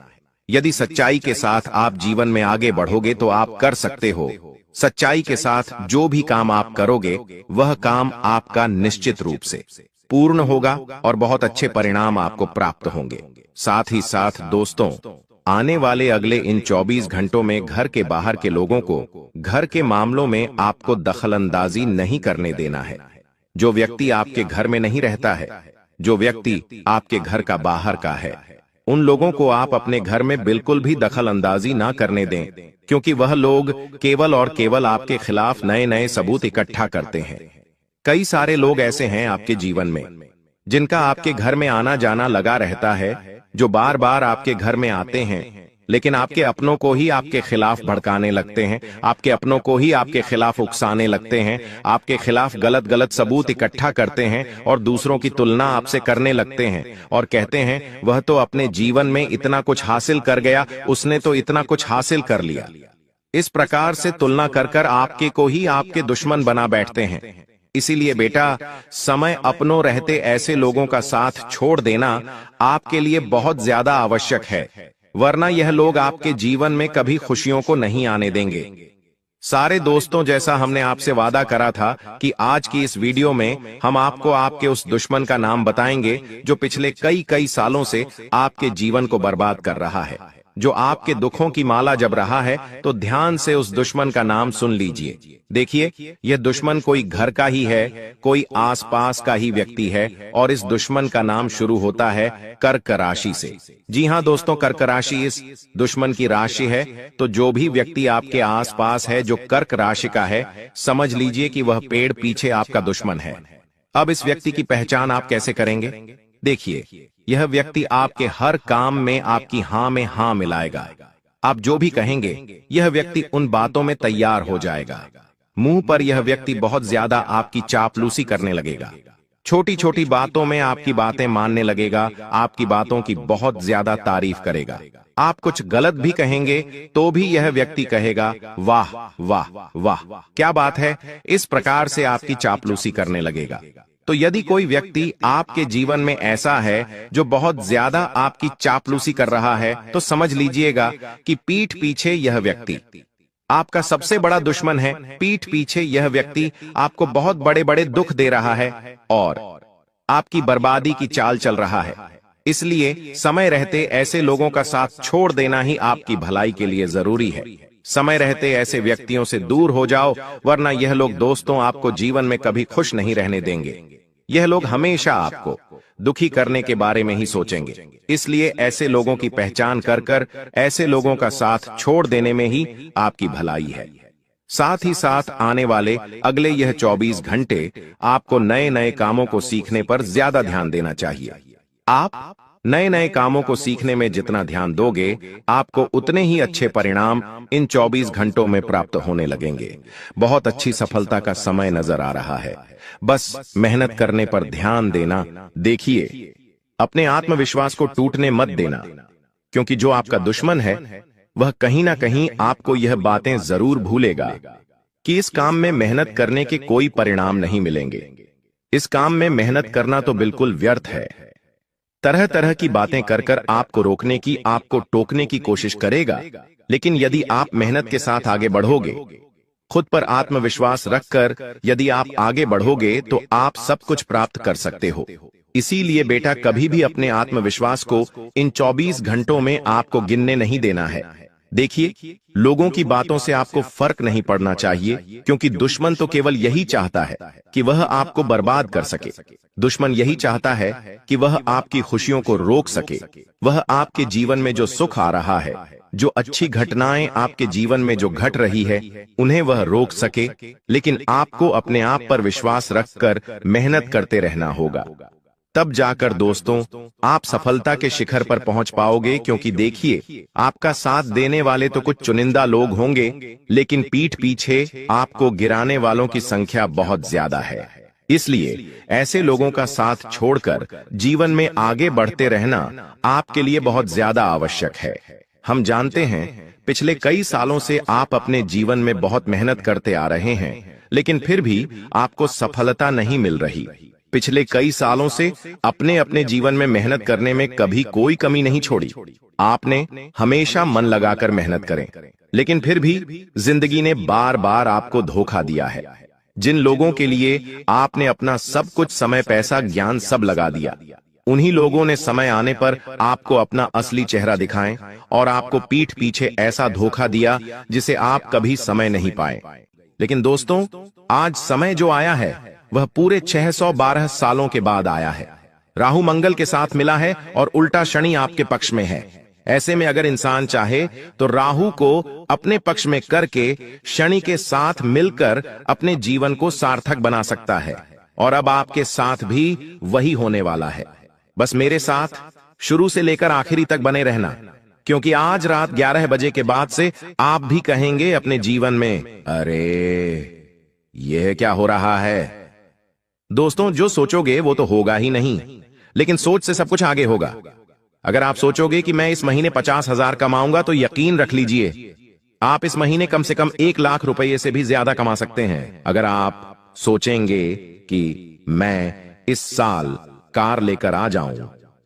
यदि सच्चाई के साथ आप जीवन में आगे बढ़ोगे तो आप कर सकते हो। सच्चाई के साथ जो भी काम आप करोगे, वह काम आपका निश्चित रूप से पूर्ण होगा और बहुत अच्छे परिणाम आपको प्राप्त होंगे। साथ ही साथ दोस्तों, आने वाले अगले इन 24 घंटों में घर के बाहर के लोगों को घर के मामलों में आपको दखलंदाजी नहीं करने देना है। जो व्यक्ति आपके घर में नहीं रहता है, जो व्यक्ति आपके घर का बाहर का है, उन लोगों को आप अपने घर में बिल्कुल भी दखलंदाजी ना करने दें, क्योंकि वह लोग केवल और केवल आपके खिलाफ नए नए सबूत इकट्ठा करते हैं। कई सारे लोग ऐसे हैं आपके जीवन में, जिनका आपके घर में आना जाना लगा रहता है, जो बार बार आपके घर में आते हैं, लेकिन आपके अपनों को ही आपके खिलाफ भड़काने लगते हैं, आपके अपनों को ही आपके खिलाफ उकसाने लगते हैं, आपके खिलाफ गलत गलत सबूत इकट्ठा करते हैं और दूसरों की तुलना आपसे करने लगते हैं और कहते हैं, वह तो अपने जीवन में इतना कुछ हासिल कर गया, उसने तो इतना कुछ हासिल कर लिया। इस प्रकार से तुलना कर कर आपके को ही आपके दुश्मन बना बैठते हैं। इसीलिए बेटा, समय अपनों रहते ऐसे लोगों का साथ छोड़ देना आपके लिए बहुत ज्यादा आवश्यक है, वरना यह लोग आपके जीवन में कभी खुशियों को नहीं आने देंगे। सारे दोस्तों, जैसा हमने आपसे वादा करा था कि आज की इस वीडियो में हम आपको आपके उस दुश्मन का नाम बताएंगे जो पिछले कई सालों से आपके जीवन को बर्बाद कर रहा है, जो आपके दुखों की माला जप रहा है। तो ध्यान से उस दुश्मन का नाम सुन लीजिए। देखिए, यह दुश्मन कोई घर का ही है, कोई आसपास का ही व्यक्ति है, और इस दुश्मन का नाम शुरू होता है कर्क राशि से। जी हाँ दोस्तों, कर्क राशि इस दुश्मन की राशि है। तो जो भी व्यक्ति आपके आसपास है जो कर्क राशि का है, समझ लीजिए कि वह पेड़ पीछे आपका दुश्मन है। अब इस व्यक्ति की पहचान आप कैसे करेंगे? देखिए, यह व्यक्ति आपके हर काम में आपकी हाँ में हाँ मिलाएगा। आप जो भी कहेंगे, यह व्यक्ति उन बातों में तैयार हो जाएगा। मुंह पर यह व्यक्ति बहुत ज्यादा आपकी चापलूसी करने लगेगा। छोटी छोटी बातों में आपकी बातें मानने लगेगा, आपकी बातों की बहुत ज्यादा तारीफ करेगा। आप कुछ गलत भी कहेंगे तो भी यह व्यक्ति कहेगा, वाह वाह वाह, क्या बात है। इस प्रकार से आपकी चापलूसी करने लगेगा। तो यदि कोई व्यक्ति आपके जीवन में ऐसा है जो बहुत ज्यादा आपकी चापलूसी कर रहा है, तो समझ लीजिएगा कि पीठ पीछे यह व्यक्ति आपका सबसे बड़ा दुश्मन है। पीठ पीछे यह व्यक्ति आपको बहुत बड़े बड़े दुख दे रहा है और आपकी बर्बादी की चाल चल रहा है। इसलिए समय रहते ऐसे लोगों का साथ छोड़ देना ही आपकी भलाई के लिए जरूरी है। समय रहते ऐसे व्यक्तियों से दूर हो जाओ, वरना यह लोग दोस्तों आपको जीवन में कभी खुश नहीं रहने देंगे। यह लोग हमेशा आपको दुखी करने के बारे में ही सोचेंगे। इसलिए ऐसे लोगों की पहचान कर कर ऐसे लोगों का साथ छोड़ देने में ही आपकी भलाई है। साथ ही साथ आने वाले अगले यह 24 घंटे आपको नए नए कामों को सीखने पर ज्यादा ध्यान देना चाहिए। आप नए नए कामों को सीखने में जितना ध्यान दोगे, आपको उतने ही अच्छे परिणाम इन 24 घंटों में प्राप्त होने लगेंगे। बहुत अच्छी सफलता का समय नजर आ रहा है। बस मेहनत करने पर ध्यान देना। देखिए, अपने आत्मविश्वास को टूटने मत देना, क्योंकि जो आपका दुश्मन है वह कहीं ना कहीं आपको यह बातें जरूर भूलेगा कि इस काम में मेहनत करने के कोई परिणाम नहीं मिलेंगे। इस काम में मेहनत करना तो बिल्कुल व्यर्थ है। तरह तरह की बातें कर कर आपको रोकने की, आपको टोकने की कोशिश करेगा, लेकिन यदि आप मेहनत के साथ आगे बढ़ोगे, खुद पर आत्मविश्वास रखकर यदि आप आगे बढ़ोगे, तो आप सब कुछ प्राप्त कर सकते हो। इसीलिए बेटा, कभी भी अपने आत्मविश्वास को इन 24 घंटों में आपको गिनने नहीं देना है। देखिए, लोगों की बातों से आपको फर्क नहीं पड़ना चाहिए, क्योंकि दुश्मन तो केवल यही चाहता है कि वह आपको बर्बाद कर सके। दुश्मन यही चाहता है कि वह आपकी खुशियों को रोक सके। वह आपके जीवन में जो सुख आ रहा है, जो अच्छी घटनाएं आपके जीवन में जो घट रही है, उन्हें वह रोक सके। लेकिन आपको अपने आप पर विश्वास रखकर मेहनत करते रहना होगा। तब जाकर दोस्तों, आप सफलता के शिखर पर पहुंच पाओगे। क्योंकि देखिए, आपका साथ देने वाले तो कुछ चुनिंदा लोग होंगे, लेकिन पीठ पीछे आपको गिराने वालों की संख्या बहुत ज्यादा है। इसलिए ऐसे लोगों का साथ छोड़कर जीवन में आगे बढ़ते रहना आपके लिए बहुत ज्यादा आवश्यक है। हम जानते हैं, पिछले कई सालों से आप अपने जीवन में बहुत मेहनत करते आ रहे हैं, लेकिन फिर भी आपको सफलता नहीं मिल रही। पिछले कई सालों से अपने अपने जीवन में मेहनत करने में कभी कोई कमी नहीं छोड़ी। आपने हमेशा मन लगाकर मेहनत करें, लेकिन फिर भी जिंदगी ने बार बार आपको धोखा दिया है। जिन लोगों के लिए आपने अपना सब कुछ, समय, पैसा, ज्ञान सब लगा दिया, उन्हीं लोगों ने समय आने पर आपको अपना असली चेहरा दिखाएं और आपको पीठ पीछे ऐसा धोखा दिया जिसे आप कभी समय नहीं पाए। लेकिन दोस्तों, आज समय जो आया है वह पूरे 612 सालों के बाद आया है। राहु मंगल के साथ मिला है और उल्टा शनि आपके पक्ष में है। ऐसे में अगर इंसान चाहे तो राहु को अपने पक्ष में करके शनि के साथ मिलकर अपने जीवन को सार्थक बना सकता है। और अब आपके साथ भी वही होने वाला है। बस मेरे साथ शुरू से लेकर आखिरी तक बने रहना, क्योंकि आज रात 11 बजे के बाद से आप भी कहेंगे अपने जीवन में, अरे यह क्या हो रहा है। दोस्तों, जो सोचोगे वो तो होगा ही नहीं, लेकिन सोच से सब कुछ आगे होगा। अगर आप सोचोगे कि मैं इस महीने 50,000 कमाऊंगा, तो यकीन रख लीजिए आप इस महीने कम से कम 1 लाख रुपए से भी ज्यादा कमा सकते हैं। अगर आप सोचेंगे कि मैं इस साल कार लेकर आ जाऊं,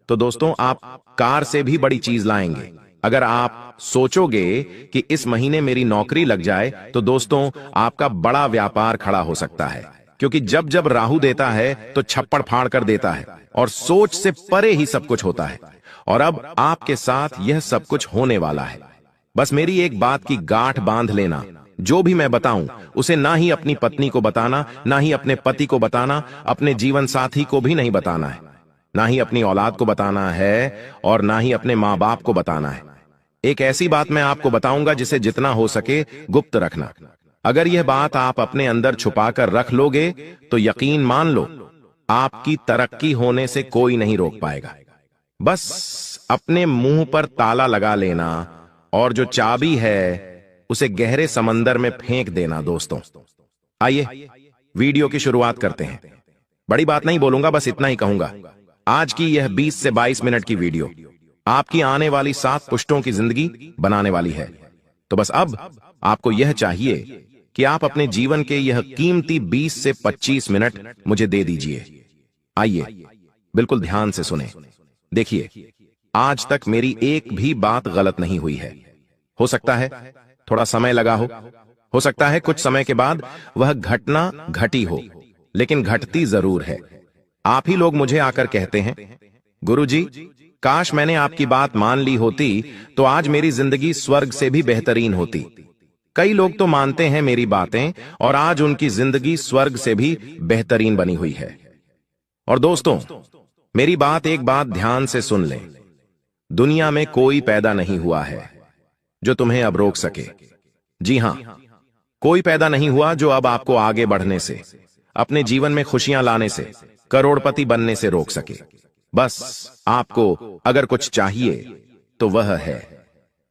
तो दोस्तों आप कार से भी बड़ी चीज लाएंगे। अगर आप सोचोगे कि इस महीने मेरी नौकरी लग जाए, तो दोस्तों आपका बड़ा व्यापार खड़ा हो सकता है। क्योंकि जब जब राहु देता है तो छप्पड़ फाड़ कर देता है, और सोच से परे ही सब कुछ होता है। और अब आपके साथ यह सब कुछ होने वाला है। बस मेरी एक बात की गांठ बांध लेना, जो भी मैं बताऊं उसे ना ही अपनी पत्नी को बताना, ना ही अपने पति को बताना, अपने जीवन साथी को भी नहीं बताना है, ना ही अपनी औलाद को बताना है, और ना ही अपने माँ बाप को बताना है। एक ऐसी बात मैं आपको बताऊंगा जिसे जितना हो सके गुप्त रखना। अगर यह बात आप अपने अंदर छुपाकर रख लोगे, तो यकीन मान लो, आपकी तरक्की होने से कोई नहीं रोक पाएगा। बस अपने मुंह पर ताला लगा लेना और जो चाबी है उसे गहरे समंदर में फेंक देना। दोस्तों, आइए वीडियो की शुरुआत करते हैं। बड़ी बात नहीं बोलूंगा, बस इतना ही कहूंगा। आज की यह 20 से 22 मिनट की वीडियो आपकी आने वाली 7 पुश्तों की जिंदगी बनाने वाली है। तो बस अब आपको यह चाहिए कि आप अपने जीवन के यह कीमती 20 से 25 मिनट मुझे दे दीजिए। आइए बिल्कुल ध्यान से सुने। देखिए, आज तक मेरी एक भी बात गलत नहीं हुई है। हो सकता है थोड़ा समय लगा हो सकता है कुछ समय के बाद वह घटना घटी हो, लेकिन घटती जरूर है। आप ही लोग मुझे आकर कहते हैं, गुरुजी, काश मैंने आपकी बात मान ली होती तो आज मेरी जिंदगी स्वर्ग से भी बेहतरीन होती। कई लोग तो मानते हैं मेरी बातें और आज उनकी जिंदगी स्वर्ग से भी बेहतरीन बनी हुई है। और दोस्तों, मेरी बात एक बात ध्यान से सुन लें। दुनिया में कोई पैदा नहीं हुआ है जो तुम्हें अब रोक सके। जी हां, कोई पैदा नहीं हुआ जो अब आपको आगे बढ़ने से, अपने जीवन में खुशियां लाने से, करोड़पति बनने से रोक सके। बस आपको अगर कुछ चाहिए तो वह है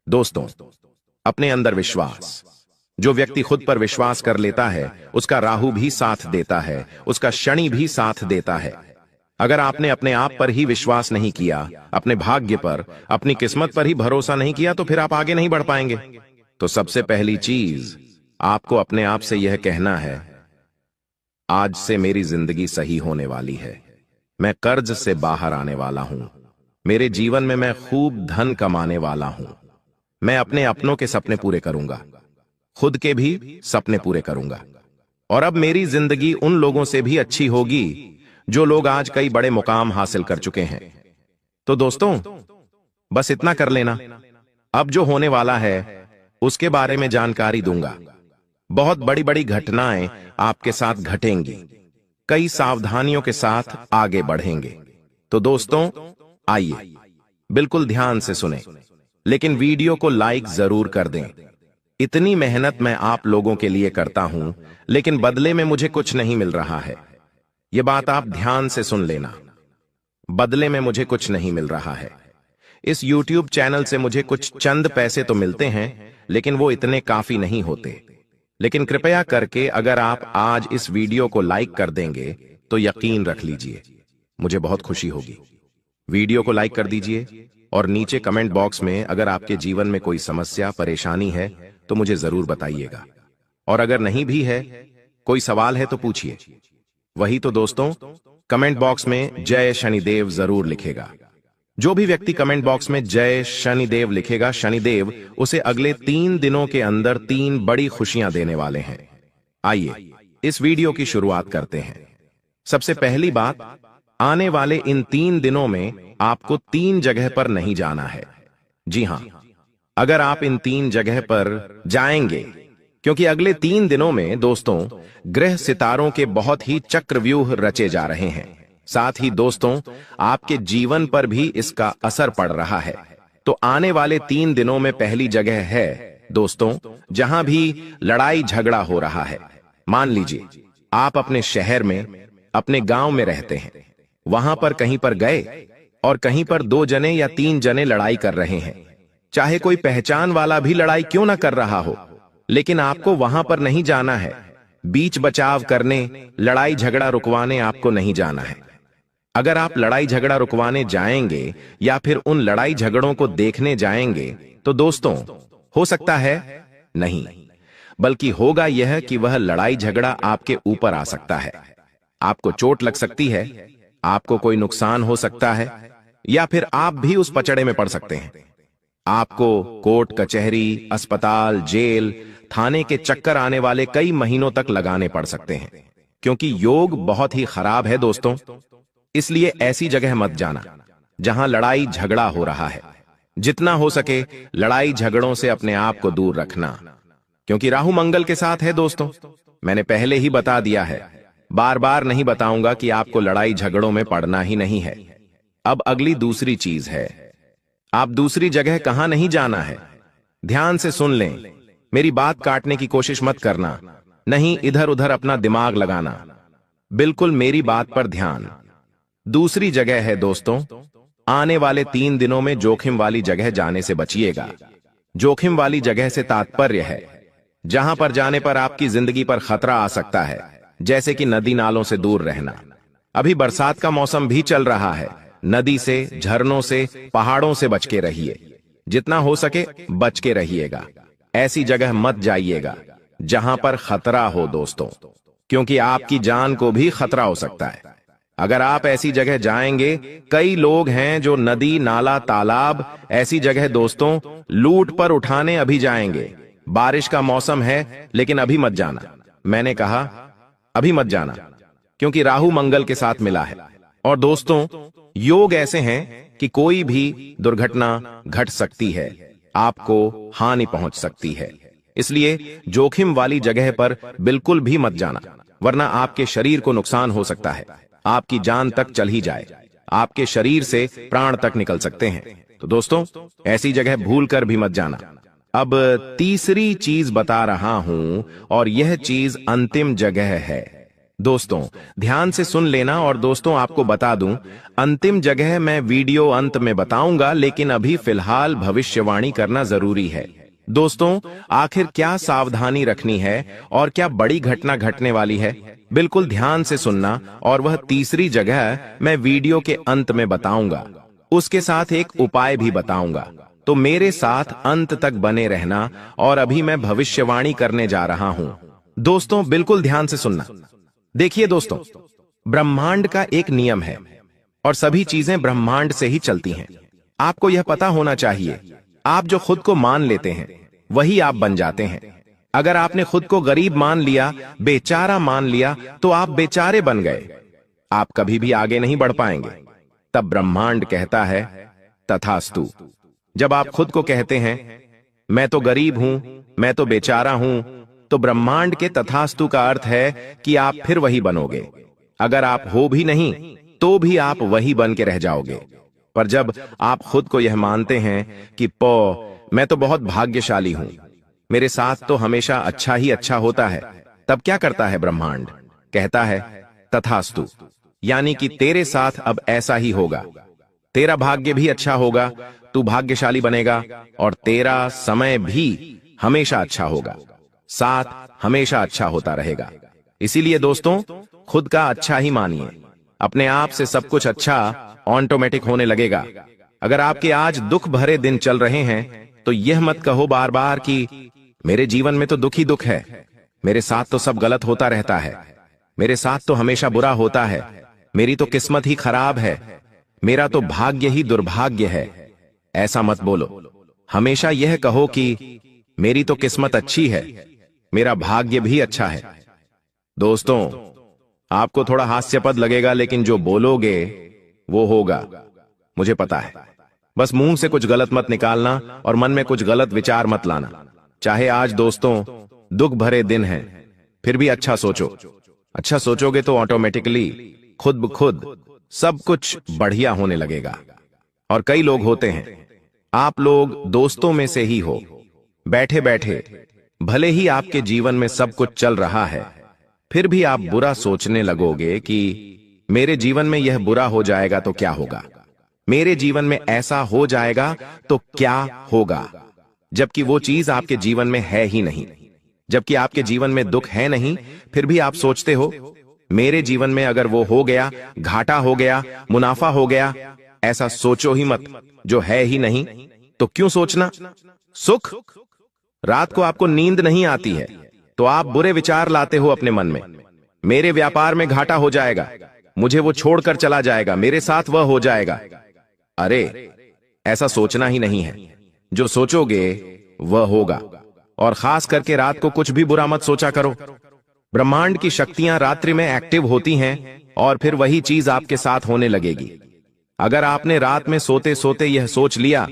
दोस्तों अपने अंदर विश्वास। जो व्यक्ति खुद पर विश्वास कर लेता है उसका राहु भी साथ देता है, उसका शनि भी साथ देता है। अगर आपने अपने आप पर ही विश्वास नहीं किया, अपने भाग्य पर, अपनी किस्मत पर ही भरोसा नहीं किया, तो फिर आप आगे नहीं बढ़ पाएंगे। तो सबसे पहली चीज आपको अपने आप से यह कहना है, आज से मेरी जिंदगी सही होने वाली है। मैं कर्ज से बाहर आने वाला हूं। मेरे जीवन में मैं खूब धन कमाने वाला हूं। मैं अपने अपनों के सपने पूरे करूंगा, खुद के भी सपने पूरे करूंगा। और अब मेरी जिंदगी उन लोगों से भी अच्छी होगी जो लोग आज कई बड़े मुकाम हासिल कर चुके हैं। तो दोस्तों बस इतना कर लेना। अब जो होने वाला है उसके बारे में जानकारी दूंगा। बहुत बड़ी बड़ी घटनाएं आपके साथ घटेंगी। कई सावधानियों के साथ आगे बढ़ेंगे। तो दोस्तों आइए बिल्कुल ध्यान से सुने, लेकिन वीडियो को लाइक जरूर कर दें। इतनी मेहनत मैं आप लोगों के लिए करता हूं, लेकिन बदले में मुझे कुछ नहीं मिल रहा है। यह बात आप ध्यान से सुन लेना। बदले में मुझे कुछ नहीं मिल रहा है। इस YouTube चैनल से मुझे कुछ चंद पैसे तो मिलते हैं, लेकिन वो इतने काफी नहीं होते। लेकिन कृपया करके अगर आप आज इस वीडियो को लाइक कर देंगे तो यकीन रख लीजिए मुझे बहुत खुशी होगी। वीडियो को लाइक कर दीजिए और नीचे कमेंट बॉक्स में अगर आपके जीवन में कोई समस्या परेशानी है तो मुझे जरूर बताइएगा। और अगर नहीं भी है, कोई सवाल है तो पूछिए। वही तो दोस्तों, कमेंट बॉक्स में जय शनिदेव जरूर लिखेगा। जो भी व्यक्ति कमेंट बॉक्स में जय शनिदेव लिखेगा, शनिदेव उसे अगले 3 दिनों के अंदर 3 बड़ी खुशियां देने वाले हैं। आइए इस वीडियो की शुरुआत करते हैं। सबसे पहली बात, आने वाले इन 3 दिनों में आपको 3 जगह पर नहीं जाना है। जी हां, अगर आप इन 3 जगह पर जाएंगे, क्योंकि अगले 3 दिनों में दोस्तों ग्रह सितारों के बहुत ही चक्रव्यूह रचे जा रहे हैं। साथ ही दोस्तों आपके जीवन पर भी इसका असर पड़ रहा है। तो आने वाले 3 दिनों में पहली जगह है दोस्तों जहां भी लड़ाई झगड़ा हो रहा है। मान लीजिए आप अपने शहर में, अपने गांव में रहते हैं, वहां पर कहीं पर गए और कहीं पर 2 जने या 3 जने लड़ाई कर रहे हैं। चाहे कोई पहचान वाला भी लड़ाई क्यों ना कर रहा हो, लेकिन आपको वहां पर नहीं जाना है। बीच बचाव करने, लड़ाई झगड़ा रुकवाने आपको नहीं जाना है। अगर आप लड़ाई झगड़ा रुकवाने जाएंगे या फिर उन लड़ाई झगड़ों को देखने जाएंगे तो दोस्तों हो सकता है नहीं, बल्कि होगा यह कि वह लड़ाई झगड़ा आपके ऊपर आ सकता है। आपको चोट लग सकती है, आपको कोई नुकसान हो सकता है, या फिर आप भी उस पचड़े में पड़ सकते हैं। आपको कोर्ट कचहरी, अस्पताल, जेल, थाने के चक्कर आने वाले कई महीनों तक लगाने पड़ सकते हैं, क्योंकि योग बहुत ही खराब है दोस्तों। इसलिए ऐसी जगह मत जाना जहां लड़ाई झगड़ा हो रहा है। जितना हो सके लड़ाई झगड़ों से अपने आप को दूर रखना, क्योंकि राहु मंगल के साथ है दोस्तों। मैंने पहले ही बता दिया है, बार बार नहीं बताऊंगा कि आपको लड़ाई झगड़ों में पड़ना ही नहीं है। अब अगली दूसरी चीज है, आप दूसरी जगह कहां नहीं जाना है। ध्यान से सुन लें, मेरी बात काटने की कोशिश मत करना, नहीं इधर उधर अपना दिमाग लगाना। बिल्कुल मेरी बात पर ध्यान। दूसरी जगह है दोस्तों, आने वाले 3 दिनों में जोखिम वाली जगह जाने से बचिएगा। जोखिम वाली जगह से तात्पर्य है जहां पर जाने पर आपकी जिंदगी पर खतरा आ सकता है, जैसे कि नदी नालों से दूर रहना। अभी बरसात का मौसम भी चल रहा है। नदी से, झरनों से, पहाड़ों से बच के रहिए। जितना हो सके बच के रहिएगा। ऐसी जगह मत जाइएगा जहां पर खतरा हो दोस्तों, क्योंकि आपकी जान को भी खतरा हो सकता है। अगर आप ऐसी जगह जाएंगे, कई लोग हैं जो नदी, नाला, तालाब, ऐसी जगह दोस्तों लूट पर उठाने अभी जाएंगे। बारिश का मौसम है, लेकिन अभी मत जाना। मैंने कहा अभी मत जाना, क्योंकि राहु मंगल के साथ मिला है। और दोस्तों योग ऐसे हैं कि कोई भी दुर्घटना घट सकती है, आपको हानि पहुंच सकती है। इसलिए जोखिम वाली जगह पर बिल्कुल भी मत जाना, वरना आपके शरीर को नुकसान हो सकता है। आपकी जान तक चल ही जाए, आपके शरीर से प्राण तक निकल सकते हैं। तो दोस्तों ऐसी जगह भूल कर भी मत जाना। अब तीसरी चीज बता रहा हूं, और यह चीज अंतिम जगह है दोस्तों ध्यान से सुन लेना। और दोस्तों आपको बता दूं, अंतिम जगह मैं वीडियो अंत में बताऊंगा, लेकिन अभी फिलहाल भविष्यवाणी करना जरूरी है। दोस्तों आखिर क्या सावधानी रखनी है और क्या बड़ी घटना घटने वाली है, बिल्कुल ध्यान से सुनना। और वह तीसरी जगह मैं वीडियो के अंत में बताऊंगा, उसके साथ एक उपाय भी बताऊंगा। तो मेरे साथ अंत तक बने रहना। और अभी मैं भविष्यवाणी करने जा रहा हूं। दोस्तों बिल्कुल ध्यान से सुनना। देखिए दोस्तों, ब्रह्मांड का एक नियम है और सभी चीजें ब्रह्मांड से ही चलती हैं। आपको यह पता होना चाहिए, आप जो खुद को मान लेते हैं वही आप बन जाते हैं। अगर आपने खुद को गरीब मान लिया, बेचारा मान लिया, तो आप बेचारे बन गए, आप कभी भी आगे नहीं बढ़ पाएंगे। तब ब्रह्मांड कहता है तथास्तु। जब आप खुद को कहते हैं मैं तो गरीब हूं, मैं तो बेचारा हूं, तो ब्रह्मांड के तथास्तु का अर्थ है कि आप फिर वही बनोगे। अगर आप हो भी नहीं तो भी आप वही बन के रह जाओगे। पर जब आप खुद को यह मानते हैं कि मैं तो बहुत भाग्यशाली हूं, मेरे साथ तो हमेशा अच्छा ही अच्छा होता है, तब क्या करता है ब्रह्मांड? कहता है तथास्तु, यानी कि तेरे साथ अब ऐसा ही होगा। तेरा भाग्य भी अच्छा होगा, तू भाग्यशाली बनेगा और तेरा समय भी हमेशा अच्छा होगा, साथ हमेशा अच्छा होता रहेगा। इसीलिए दोस्तों खुद का अच्छा ही मानिए, अपने आप से सब कुछ अच्छा ऑटोमेटिक होने लगेगा। अगर आपके आज दुख भरे दिन चल रहे हैं तो यह मत कहो बार बार कि मेरे जीवन में तो दुख ही दुख है, मेरे साथ तो सब गलत होता रहता है, मेरे साथ तो हमेशा बुरा होता है, मेरी तो किस्मत ही खराब है, मेरा तो भाग्य ही दुर्भाग्य है। ऐसा मत बोलो। हमेशा यह कहो कि मेरी तो किस्मत अच्छी है, मेरा भाग्य भी अच्छा है। दोस्तों आपको थोड़ा हास्यास्पद लगेगा, लेकिन जो बोलोगे वो होगा, मुझे पता है। बस मुंह से कुछ गलत मत निकालना और मन में कुछ गलत विचार मत लाना। चाहे आज दोस्तों दुख भरे दिन हैं, फिर भी अच्छा सोचो। अच्छा सोचोगे तो ऑटोमेटिकली खुद ब खुद सब कुछ बढ़िया होने लगेगा। और कई लोग होते हैं, आप लोग दोस्तों में से ही हो, बैठे बैठे भले ही आपके जीवन में सब कुछ चल रहा है, फिर भी आप बुरा सोचने लगोगे कि मेरे जीवन में यह बुरा हो जाएगा तो क्या होगा, मेरे जीवन में ऐसा हो जाएगा तो क्या होगा, जबकि वो चीज आपके जीवन में है ही नहीं। जबकि आपके जीवन में दुख है नहीं, फिर भी आप सोचते हो मेरे जीवन में अगर वो हो गया, घाटा हो गया, मुनाफा हो गया। ऐसा सोचो ही मत, जो है ही नहीं तो क्यों सोचना। सुख, रात को आपको नींद नहीं आती है तो आप बुरे विचार लाते हो अपने मन में, मेरे व्यापार में घाटा हो जाएगा, मुझे वो छोड़कर चला जाएगा, मेरे साथ वह हो जाएगा। अरे ऐसा सोचना ही नहीं है, जो सोचोगे वह होगा। और खास करके रात को कुछ भी बुरा मत सोचा करो। ब्रह्मांड की शक्तियां रात्रि में एक्टिव होती हैं और फिर वही चीज आपके साथ होने लगेगी। अगर आपने रात में सोते सोते यह सोच लिया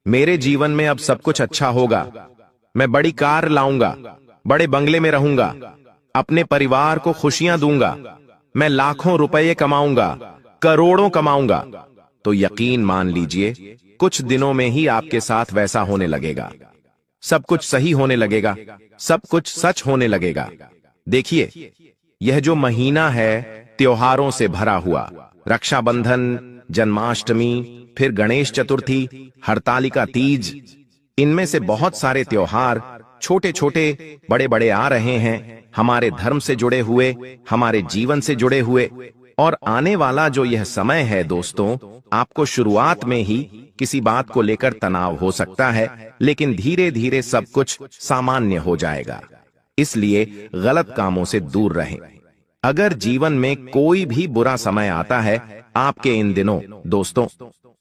मेरे जीवन में अब सब कुछ अच्छा होगा, मैं बड़ी कार लाऊंगा, बड़े बंगले में रहूंगा, अपने परिवार को खुशियां दूंगा, मैं लाखों रुपए कमाऊंगा, करोड़ों कमाऊंगा, तो यकीन मान लीजिए कुछ दिनों में ही आपके साथ वैसा होने लगेगा। सब कुछ सही होने लगेगा, सब कुछ सच होने लगेगा। देखिए यह जो महीना है त्योहारों से भरा हुआ, रक्षाबंधन, जन्माष्टमी, फिर गणेश चतुर्थी, हरतालिका तीज, इनमें से बहुत सारे त्योहार छोटे छोटे बड़े बड़े आ रहे हैं, हमारे धर्म से जुड़े हुए, हमारे जीवन से जुड़े हुए। और आने वाला जो यह समय है दोस्तों, आपको शुरुआत में ही किसी बात को लेकर तनाव हो सकता है, लेकिन धीरे धीरे सब कुछ सामान्य हो जाएगा। इसलिए गलत कामों से दूर रहें। अगर जीवन में कोई भी बुरा समय आता है आपके इन दिनों, दोस्तों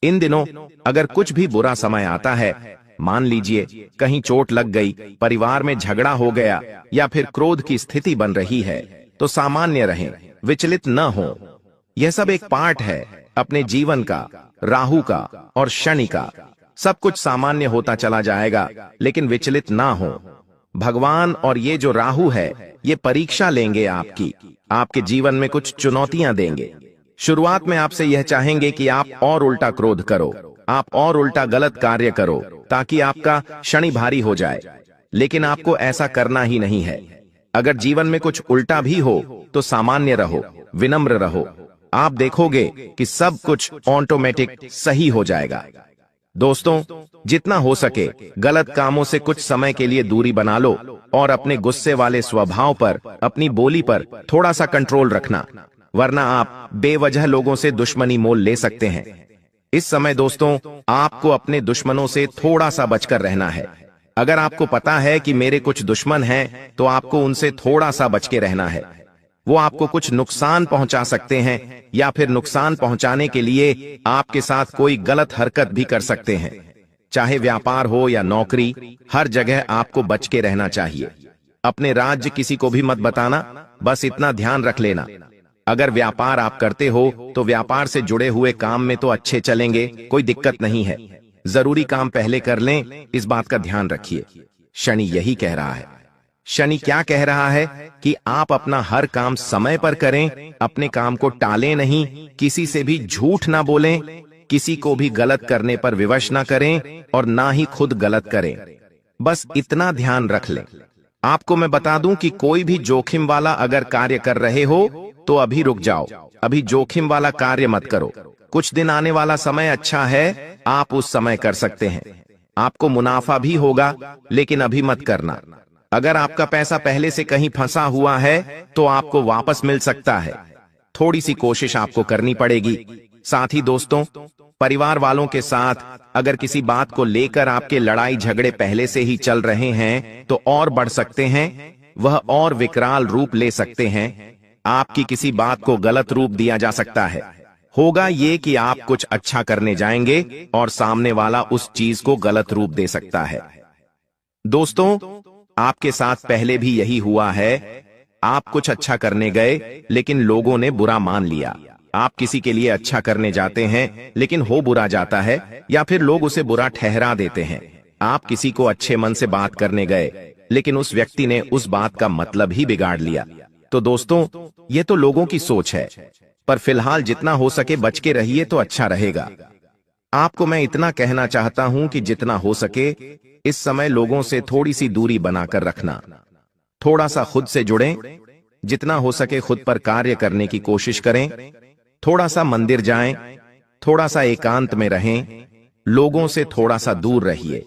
इन दिनों अगर कुछ भी बुरा समय आता है, मान लीजिए कहीं चोट लग गई, परिवार में झगड़ा हो गया या फिर क्रोध की स्थिति बन रही है, तो सामान्य रहें, विचलित न हो। यह सब एक पार्ट है अपने जीवन का, राहु का और शनि का। सब कुछ सामान्य होता चला जाएगा, लेकिन विचलित ना हो। भगवान और ये जो राहु है ये परीक्षा लेंगे आपकी, आपके जीवन में कुछ चुनौतियां देंगे। शुरुआत में आपसे यह चाहेंगे कि आप और उल्टा क्रोध करो, आप और उल्टा गलत कार्य करो, ताकि आपका शनि भारी हो जाए। लेकिन आपको ऐसा करना ही नहीं है। अगर जीवन में कुछ उल्टा भी हो तो सामान्य रहो, विनम्र रहो। आप देखोगे कि सब कुछ ऑटोमेटिक सही हो जाएगा। दोस्तों, जितना हो सके गलत कामों से कुछ समय के लिए दूरी बना लो और अपने गुस्से वाले स्वभाव पर, अपनी बोली पर थोड़ा सा कंट्रोल रखना, वरना आप बेवजह लोगों से दुश्मनी मोल ले सकते हैं। इस समय दोस्तों, आपको अपने दुश्मनों से थोड़ा सा बचकर रहना है। अगर आपको पता है कि मेरे कुछ दुश्मन हैं, तो आपको उनसे थोड़ा सा बच के रहना है। वो आपको कुछ नुकसान पहुंचा सकते हैं या फिर नुकसान पहुंचाने के लिए आपके साथ कोई गलत हरकत भी कर सकते हैं। चाहे व्यापार हो या नौकरी, हर जगह आपको बच के रहना चाहिए। अपने राज्य किसी को भी मत बताना, बस इतना ध्यान रख लेना। अगर व्यापार आप करते हो तो व्यापार से जुड़े हुए काम में तो अच्छे चलेंगे, कोई दिक्कत नहीं है। जरूरी काम पहले कर लें, इस बात का ध्यान रखिए। शनि यही कह रहा है। शनि क्या कह रहा है कि आप अपना हर काम समय पर करें, अपने काम को टालें नहीं, किसी से भी झूठ ना बोलें, किसी को भी गलत करने पर विवश ना करें और ना ही खुद गलत करें। बस इतना ध्यान रख लें। आपको मैं बता दूं कि कोई भी जोखिम वाला अगर कार्य कर रहे हो तो अभी रुक जाओ, अभी जोखिम वाला कार्य मत करो। कुछ दिन आने वाला समय अच्छा है, आप उस समय कर सकते हैं। आपको मुनाफा भी होगा, लेकिन अभी मत करना। अगर आपका पैसा पहले से कहीं फंसा हुआ है तो आपको वापस मिल सकता है। थोड़ी सी कोशिश आपको करनी पड़ेगी। साथ ही दोस्तों, परिवार वालों के साथ अगर किसी बात को लेकर आपके लड़ाई झगड़े पहले से ही चल रहे हैं तो और बढ़ सकते हैं, वह और विकराल रूप ले सकते हैं। आपकी किसी बात को गलत रूप दिया जा सकता है। होगा ये कि आप कुछ अच्छा करने जाएंगे और सामने वाला उस चीज को गलत रूप दे सकता है। दोस्तों, आपके साथ पहले भी यही हुआ है। आप कुछ अच्छा करने गए लेकिन लोगों ने बुरा मान लिया। आप किसी के लिए अच्छा करने जाते हैं लेकिन हो बुरा जाता है या फिर लोग उसे बुरा ठहरा देते हैं। आप किसी को अच्छे मन से बात करने गए लेकिन उस व्यक्ति ने उस बात का मतलब ही बिगाड़ लिया। तो दोस्तों, ये तो लोगों की सोच है, पर फिलहाल जितना हो सके बच के रहिए तो अच्छा रहेगा। आपको मैं इतना कहना चाहता हूं कि जितना हो सके इस समय लोगों से थोड़ी सी दूरी बनाकर रखना। थोड़ा सा खुद से जुड़ें, जितना हो सके खुद पर कार्य करने की कोशिश करें। थोड़ा सा मंदिर जाएं, थोड़ा सा एकांत में रहें, लोगों से थोड़ा सा दूर रहिए,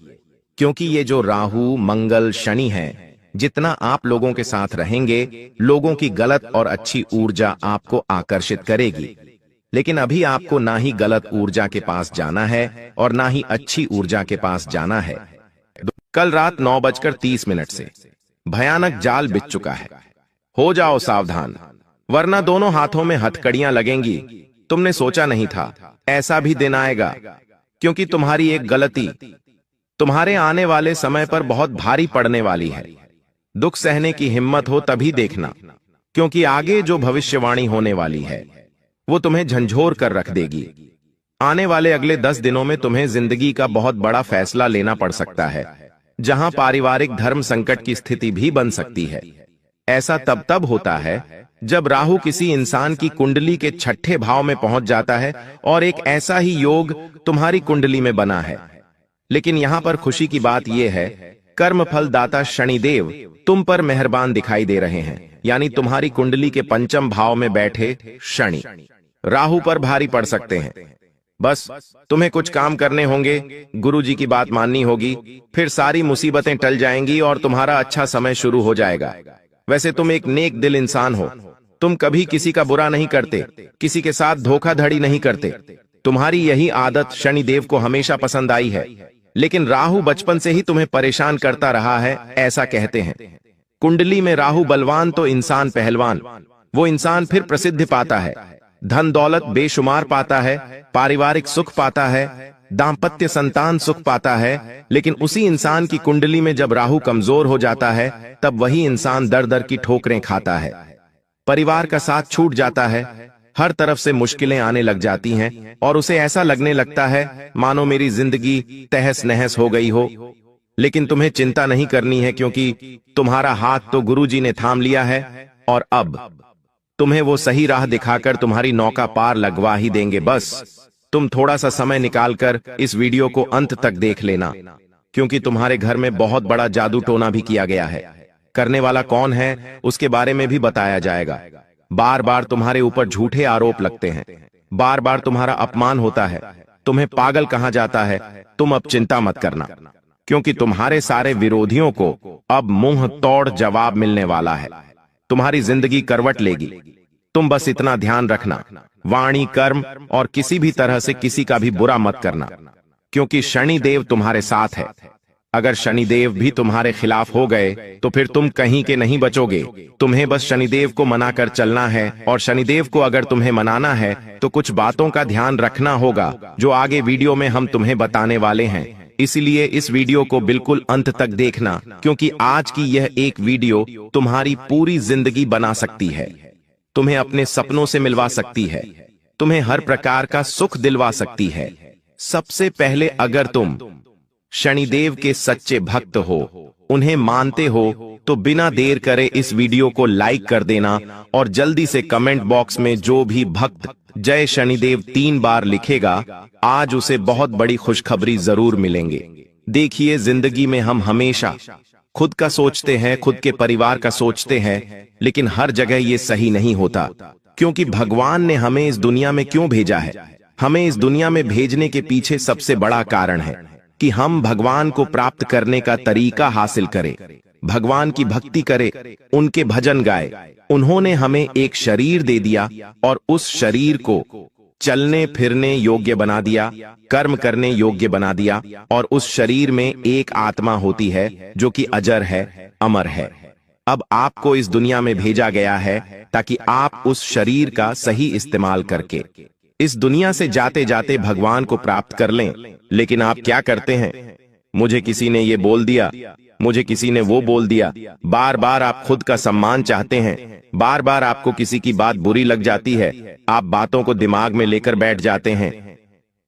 क्योंकि ये जो राहु, मंगल, शनि है, जितना आप लोगों के साथ रहेंगे, लोगों की गलत और अच्छी ऊर्जा आपको आकर्षित करेगी। लेकिन अभी आपको ना ही गलत ऊर्जा के पास जाना है और ना ही अच्छी ऊर्जा के पास जाना है। कल रात 9:30 से भयानक जाल बिछ चुका है। हो जाओ सावधान, वरना दोनों हाथों में हथकड़ियां लगेंगी। तुमने सोचा नहीं था ऐसा भी दिन आएगा, क्योंकि तुम्हारी एक गलती तुम्हारे आने वाले समय पर बहुत भारी पड़ने वाली है। दुख सहने की हिम्मत हो तभी देखना, क्योंकि आगे जो भविष्यवाणी होने वाली है वो तुम्हें झंझोर कर रख देगी। आने वाले अगले 10 दिनों में तुम्हें जिंदगी का बहुत बड़ा फैसला लेना पड़ सकता है, जहां पारिवारिक धर्म संकट की स्थिति भी बन सकती है। ऐसा तब होता है जब राहु किसी इंसान की कुंडली के 6ठे भाव में पहुंच जाता है और एक ऐसा ही योग तुम्हारी कुंडली में बना है। लेकिन यहां पर खुशी की बात यह है, कर्म फल दाता शनिदेव तुम पर मेहरबान दिखाई दे रहे हैं। यानी तुम्हारी कुंडली के 5म भाव में बैठे शनि राहु पर भारी पड़ सकते हैं। बस तुम्हें कुछ काम करने होंगे, गुरुजी की बात माननी होगी, फिर सारी मुसीबतें टल जाएंगी और तुम्हारा अच्छा समय शुरू हो जाएगा। वैसे तुम एक नेक दिल इंसान हो, तुम कभी किसी का बुरा नहीं करते, किसी के साथ धोखाधड़ी नहीं करते। तुम्हारी यही आदत शनिदेव को हमेशा पसंद आई है। लेकिन राहु बचपन से ही तुम्हें परेशान करता रहा है, ऐसा कहते हैं। कुंडली में राहु बलवान तो इंसान पहलवान, वो इंसान फिर प्रसिद्धि पाता है, धन दौलत बेशुमार पाता है, पारिवारिक सुख पाता है, दाम्पत्य संतान सुख पाता है। लेकिन उसी इंसान की कुंडली में जब राहु कमजोर हो जाता है, तब वही इंसान दर दर की ठोकरें खाता है, परिवार का साथ छूट जाता है, हर तरफ से मुश्किलें आने लग जाती हैं और उसे ऐसा लगने लगता है मानो मेरी जिंदगी तहस नहस हो गई हो। लेकिन तुम्हें चिंता नहीं करनी है, क्योंकि तुम्हारा हाथ तो गुरुजी ने थाम लिया है और अब तुम्हें वो सही राह दिखाकर तुम्हारी नौका पार लगवा ही देंगे। बस तुम थोड़ा सा समय निकालकर इस वीडियो को अंत तक देख लेना, क्योंकि तुम्हारे घर में बहुत बड़ा जादू टोना भी किया गया है। करने वाला कौन है उसके बारे में भी बताया जाएगा। बार बार तुम्हारे ऊपर झूठे आरोप लगते हैं, बार बार तुम्हारा अपमान होता है, तुम्हें पागल कहा जाता है। तुम अब चिंता मत करना, क्योंकि तुम्हारे सारे विरोधियों को अब मुंह तोड़ जवाब मिलने वाला है। तुम्हारी जिंदगी करवट लेगी। तुम बस इतना ध्यान रखना, वाणी, कर्म और किसी भी तरह से किसी का भी बुरा मत करना, क्योंकि शनिदेव तुम्हारे साथ है। अगर शनिदेव भी तुम्हारे खिलाफ हो गए तो फिर तुम कहीं के नहीं बचोगे। तुम्हें बस शनिदेव को मनाकर चलना है, और शनिदेव को अगर तुम्हें मनाना है तो कुछ बातों का ध्यान रखना होगा जो आगे वीडियो में हम तुम्हें बताने वाले हैं। इसलिए इस वीडियो को बिल्कुल अंत तक देखना, क्योंकि आज की यह एक वीडियो तुम्हारी पूरी जिंदगी बना सकती है, तुम्हें अपने सपनों से मिलवा सकती है, तुम्हें हर प्रकार का सुख दिलवा सकती है। सबसे पहले, अगर तुम शनिदेव के सच्चे भक्त हो, उन्हें मानते हो, तो बिना देर करे इस वीडियो को लाइक कर देना और जल्दी से कमेंट बॉक्स में जो भी भक्त जय शनिदेव 3 बार लिखेगा, आज उसे बहुत बड़ी खुशखबरी जरूर मिलेंगे। देखिए, जिंदगी में हम हमेशा खुद का सोचते हैं, खुद के परिवार का सोचते हैं, लेकिन हर जगह ये सही नहीं होता, क्योंकि भगवान ने हमें इस दुनिया में क्यों भेजा है। हमें इस दुनिया में भेजने के पीछे सबसे बड़ा कारण है कि हम भगवान को प्राप्त करने का तरीका हासिल करें, भगवान की भक्ति करें, उनके भजन गाए। उन्होंने हमें एक शरीर दे दिया और उस शरीर को चलने फिरने योग्य बना दिया, कर्म करने योग्य बना दिया, और उस शरीर में एक आत्मा होती है जो कि अजर है, अमर है। अब आपको इस दुनिया में भेजा गया है ताकि आप उस शरीर का सही इस्तेमाल करके इस दुनिया से जाते जाते भगवान को प्राप्त कर लें। लेकिन आप क्या करते हैं? मुझे किसी ने ये बोल दिया, मुझे किसी ने वो बोल दिया। बार बार आप खुद का सम्मान चाहते हैं, बार बार आपको किसी की बात बुरी लग जाती है, आप बातों को दिमाग में लेकर बैठ जाते हैं,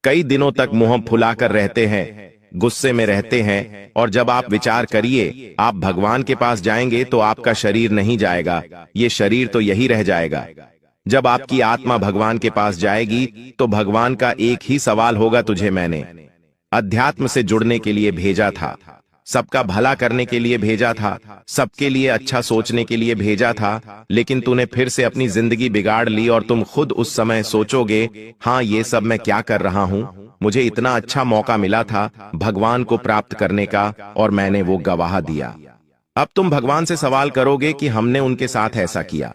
कई दिनों तक मुंह फुलाकर रहते हैं, गुस्से में रहते हैं। और जब आप विचार करिए, आप भगवान के पास जाएंगे तो आपका शरीर नहीं जाएगा, ये शरीर तो यही रह जाएगा। जब आपकी आत्मा भगवान के पास जाएगी तो भगवान का एक ही सवाल होगा, तुझे मैंने अध्यात्म से जुड़ने के लिए भेजा था, सबका भला करने के लिए भेजा था, सबके लिए अच्छा सोचने के लिए भेजा था, लेकिन तूने फिर से अपनी जिंदगी बिगाड़ ली। और तुम खुद उस समय सोचोगे, हाँ, ये सब मैं क्या कर रहा हूं, मुझे इतना अच्छा मौका मिला था भगवान को प्राप्त करने का और मैंने वो गवाह दिया। अब तुम भगवान से सवाल करोगे कि हमने उनके साथ ऐसा किया,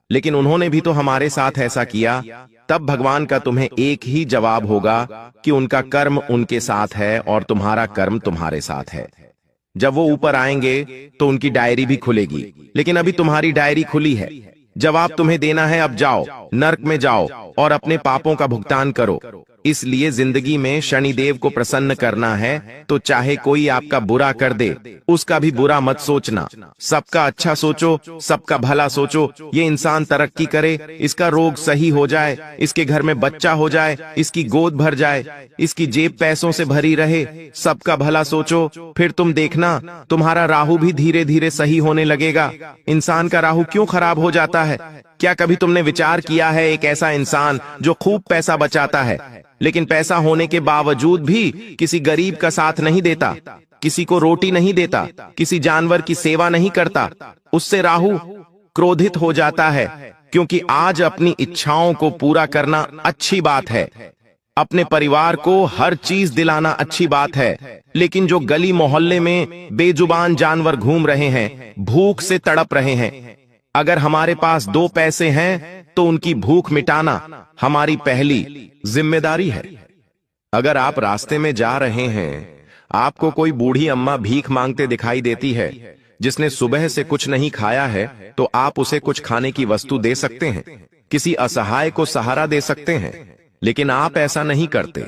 लेकिन उन्होंने भी तो हमारे साथ ऐसा किया। तब भगवान का तुम्हें एक ही जवाब होगा कि उनका कर्म उनके साथ है और तुम्हारा कर्म तुम्हारे साथ है। जब वो ऊपर आएंगे तो उनकी डायरी भी खुलेगी, लेकिन अभी तुम्हारी डायरी खुली है। जवाब तुम्हें देना है, अब जाओ, नर्क में जाओ और अपने पापों का भुगतान करो। इसलिए जिंदगी में शनिदेव को प्रसन्न करना है तो चाहे कोई आपका बुरा कर दे, उसका भी बुरा मत सोचना, सबका अच्छा सोचो, सबका भला सोचो। ये इंसान तरक्की करे, इसका रोग सही हो जाए, इसके घर में बच्चा हो जाए, इसकी गोद भर जाए, इसकी जेब पैसों से भरी रहे, सबका भला सोचो। फिर तुम देखना, तुम्हारा राहु भी धीरे धीरे सही होने लगेगा। इंसान का राहु क्यों खराब हो जाता है? क्या कभी तुमने विचार किया है, एक ऐसा इंसान जो खूब पैसा बचाता है, लेकिन पैसा होने के बावजूद भी किसी गरीब का साथ नहीं देता, किसी को रोटी नहीं देता, किसी जानवर की सेवा नहीं करता, उससे राहु क्रोधित हो जाता है, क्योंकि आज अपनी इच्छाओं को पूरा करना अच्छी बात है, अपने परिवार को हर चीज दिलाना अच्छी बात है, लेकिन जो गली मोहल्ले में बेजुबान जानवर घूम रहे हैं, भूख से तड़प रहे हैं, अगर हमारे पास 2 पैसे हैं तो उनकी भूख मिटाना हमारी पहली जिम्मेदारी है। अगर आप रास्ते में जा रहे हैं, आपको कोई बूढ़ी अम्मा भीख मांगते दिखाई देती है, जिसने सुबह से कुछ नहीं खाया है, तो आप उसे कुछ खाने की वस्तु दे सकते हैं, किसी असहाय को सहारा दे सकते हैं। लेकिन आप ऐसा नहीं करते,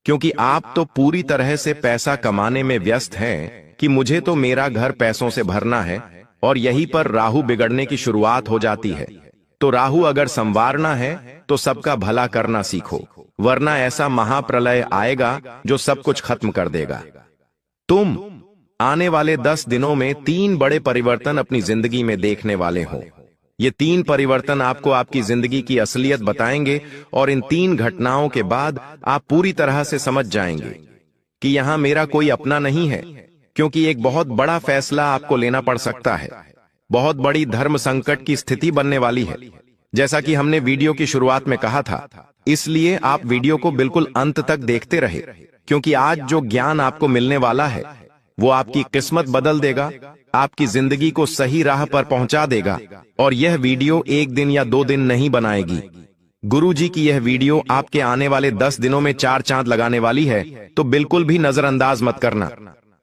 क्योंकि आप तो पूरी तरह से पैसा कमाने में व्यस्त हैं कि मुझे तो मेरा घर पैसों से भरना है, और यहीं पर राहु बिगड़ने की शुरुआत हो जाती है। तो राहु अगर संवारना है तो सबका भला करना सीखो, वरना ऐसा महाप्रलय आएगा जो सब कुछ खत्म कर देगा। तुम आने वाले 10 दिनों में 3 बड़े परिवर्तन अपनी जिंदगी में देखने वाले हो। ये 3 परिवर्तन आपको आपकी जिंदगी की असलियत बताएंगे, और इन 3 घटनाओं के बाद आप पूरी तरह से समझ जाएंगे कि यहां मेरा कोई अपना नहीं है, क्योंकि एक बहुत बड़ा फैसला आपको लेना पड़ सकता है। बहुत बड़ी धर्म संकट की स्थिति बनने वाली है। जैसा कि हमने वीडियो की शुरुआत में कहा था, इसलिए आप वीडियो को बिल्कुल अंत तक देखते रहे, क्योंकि आज जो ज्ञान आपको मिलने वाला है वो आपकी किस्मत बदल देगा, आपकी जिंदगी को सही राह पर पहुंचा देगा। और यह वीडियो 1 दिन या 2 दिन नहीं बनाएगी। गुरुजी की यह वीडियो आपके आने वाले 10 दिनों में 4 चांद लगाने वाली है, तो बिल्कुल भी नजरअंदाज मत करना।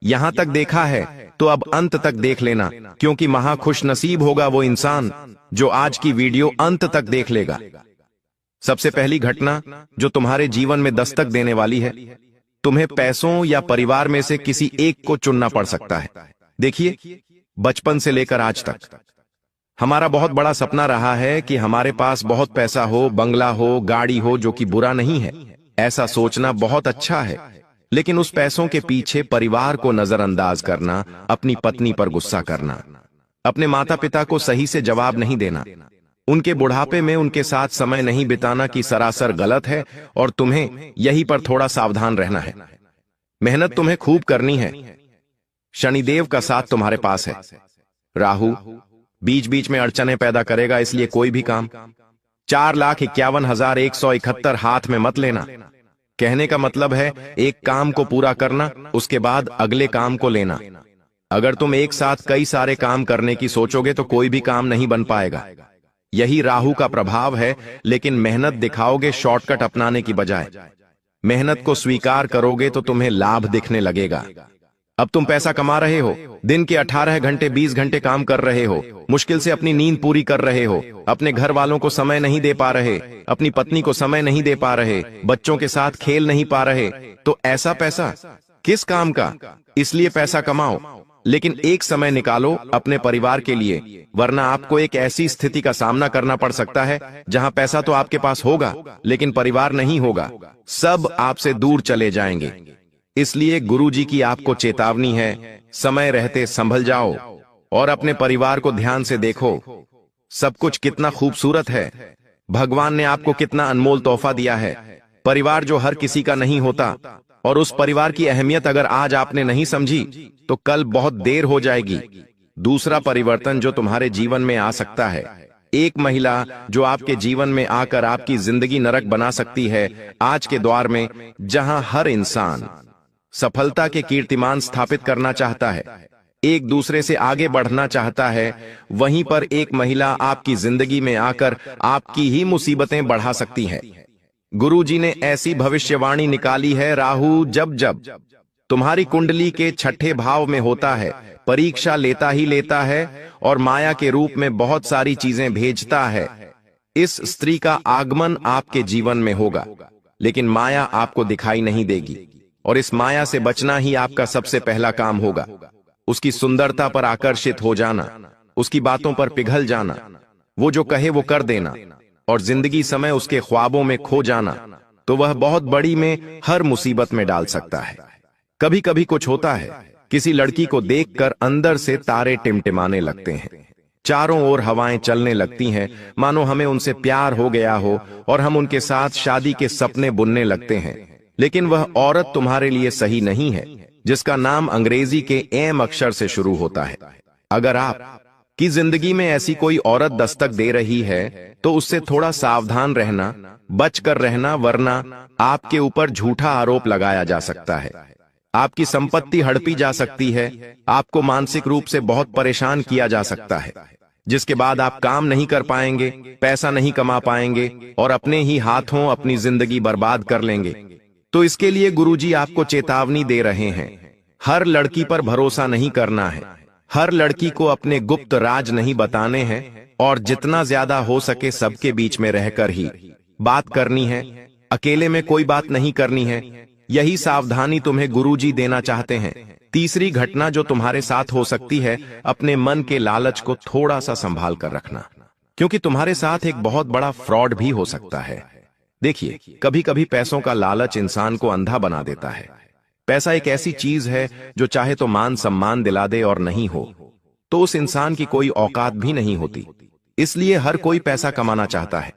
यहां तक देखा है तो अब अंत तक देख लेना, क्योंकि महा खुश नसीब होगा वो इंसान जो आज की वीडियो अंत तक देख लेगा। सबसे पहली घटना जो तुम्हारे जीवन में दस्तक देने वाली है, तुम्हें पैसों या परिवार में से किसी एक को चुनना पड़ सकता है। देखिए, बचपन से लेकर आज तक हमारा बहुत बड़ा सपना रहा है कि हमारे पास बहुत पैसा हो, बंगला हो, गाड़ी हो, जो कि बुरा नहीं है। ऐसा सोचना बहुत अच्छा है, लेकिन उस पैसों के पीछे परिवार को नजरअंदाज करना, अपनी पत्नी पर गुस्सा करना, अपने माता पिता को सही से जवाब नहीं देना, उनके बुढ़ापे में उनके साथ समय नहीं बिताना की सरासर गलत है और तुम्हें यहीं पर थोड़ा सावधान रहना है। मेहनत तुम्हें खूब करनी है। शनिदेव का साथ तुम्हारे पास है। राहु बीच बीच में अड़चनें पैदा करेगा, इसलिए कोई भी काम 4,51,171 हाथ में मत लेना। कहने का मतलब है एक काम को पूरा करना, उसके बाद अगले काम को लेना। अगर तुम एक साथ कई सारे काम करने की सोचोगे तो कोई भी काम नहीं बन पाएगा। यही राहु का प्रभाव है, लेकिन मेहनत दिखाओगे शॉर्टकट अपनाने की बजाय। मेहनत को स्वीकार करोगे तो तुम्हें लाभ दिखने लगेगा। अब तुम पैसा कमा रहे हो, दिन के 18 घंटे 20 घंटे काम कर रहे हो, मुश्किल से अपनी नींद पूरी कर रहे हो, अपने घर वालों को समय नहीं दे पा रहे, अपनी पत्नी को समय नहीं दे पा रहे, बच्चों के साथ खेल नहीं पा रहे, तो ऐसा पैसा किस काम का? इसलिए पैसा कमाओ, लेकिन एक समय निकालो अपने परिवार के लिए, वरना आपको एक ऐसी स्थिति का सामना करना पड़ सकता है जहां पैसा तो आपके पास होगा, लेकिन परिवार नहीं होगा, सब आपसे दूर चले जाएंगे। इसलिए गुरुजी की आपको चेतावनी है, समय रहते संभल जाओ और अपने परिवार को ध्यान से देखो। सब कुछ कितना खूबसूरत है, भगवान ने आपको कितना अनमोल तोहफा दिया है। परिवार जो हर किसी का नहीं होता, और उस परिवार की अहमियत अगर आज आपने नहीं समझी तो कल बहुत देर हो जाएगी। दूसरा परिवर्तन जो तुम्हारे जीवन में आ सकता है, एक महिला जो आपके जीवन में आकर आपकी जिंदगी नरक बना सकती है। आज के दौर में जहां हर इंसान सफलता के कीर्तिमान स्थापित करना चाहता है, एक दूसरे से आगे बढ़ना चाहता है, वहीं पर एक महिला आपकी जिंदगी में आकर आपकी ही मुसीबतें बढ़ा सकती है। गुरुजी ने ऐसी भविष्यवाणी निकाली है, राहु जब जब तुम्हारी कुंडली के 6ठे भाव में होता है, परीक्षा लेता ही लेता है और माया के रूप में बहुत सारी चीजें भेजता है। इस स्त्री का आगमन आपके जीवन में होगा, लेकिन माया आपको दिखाई नहीं देगी, और इस माया से बचना ही आपका सबसे पहला काम होगा। उसकी सुंदरता पर आकर्षित हो जाना, उसकी बातों पर पिघल जाना, वो जो कहे वो कर देना, और जिंदगी समय उसके ख्वाबों में खो जाना, तो वह बहुत बड़ी में हर मुसीबत में डाल सकता है। कभी कभी कुछ होता है, किसी लड़की को देखकर अंदर से तारे टिमटिमाने लगते हैं, चारों ओर हवाएं चलने लगती हैं, मानो हमें उनसे प्यार हो गया हो और हम उनके साथ शादी के सपने बुनने लगते हैं। लेकिन वह औरत तुम्हारे लिए सही नहीं है, जिसका नाम अंग्रेजी के एम अक्षर से शुरू होता है। अगर आप की जिंदगी में ऐसी कोई औरत दस्तक दे रही है तो उससे थोड़ा सावधान रहना, बचकर रहना, वरना आपके ऊपर झूठा आरोप लगाया जा सकता है, आपकी संपत्ति हड़पी जा सकती है, आपको मानसिक रूप से बहुत परेशान किया जा सकता है, जिसके बाद आप काम नहीं कर पाएंगे, पैसा नहीं कमा पाएंगे और अपने ही हाथों अपनी जिंदगी बर्बाद कर लेंगे। तो इसके लिए गुरुजी आपको चेतावनी दे रहे हैं, हर लड़की पर भरोसा नहीं करना है, हर लड़की को अपने गुप्त राज नहीं बताने हैं, और जितना ज्यादा हो सके सबके बीच में रहकर ही बात करनी है, अकेले में कोई बात नहीं करनी है। यही सावधानी तुम्हें गुरुजी देना चाहते हैं। तीसरी घटना जो तुम्हारे साथ हो सकती है, अपने मन के लालच को थोड़ा सा संभाल कर रखना, क्योंकि तुम्हारे साथ एक बहुत बड़ा फ्रॉड भी हो सकता है। देखिए, कभी कभी पैसों का लालच इंसान को अंधा बना देता है। पैसा एक ऐसी चीज है जो चाहे तो मान सम्मान दिला दे और नहीं हो तो उस इंसान की कोई औकात भी नहीं होती। इसलिए हर कोई पैसा कमाना चाहता है,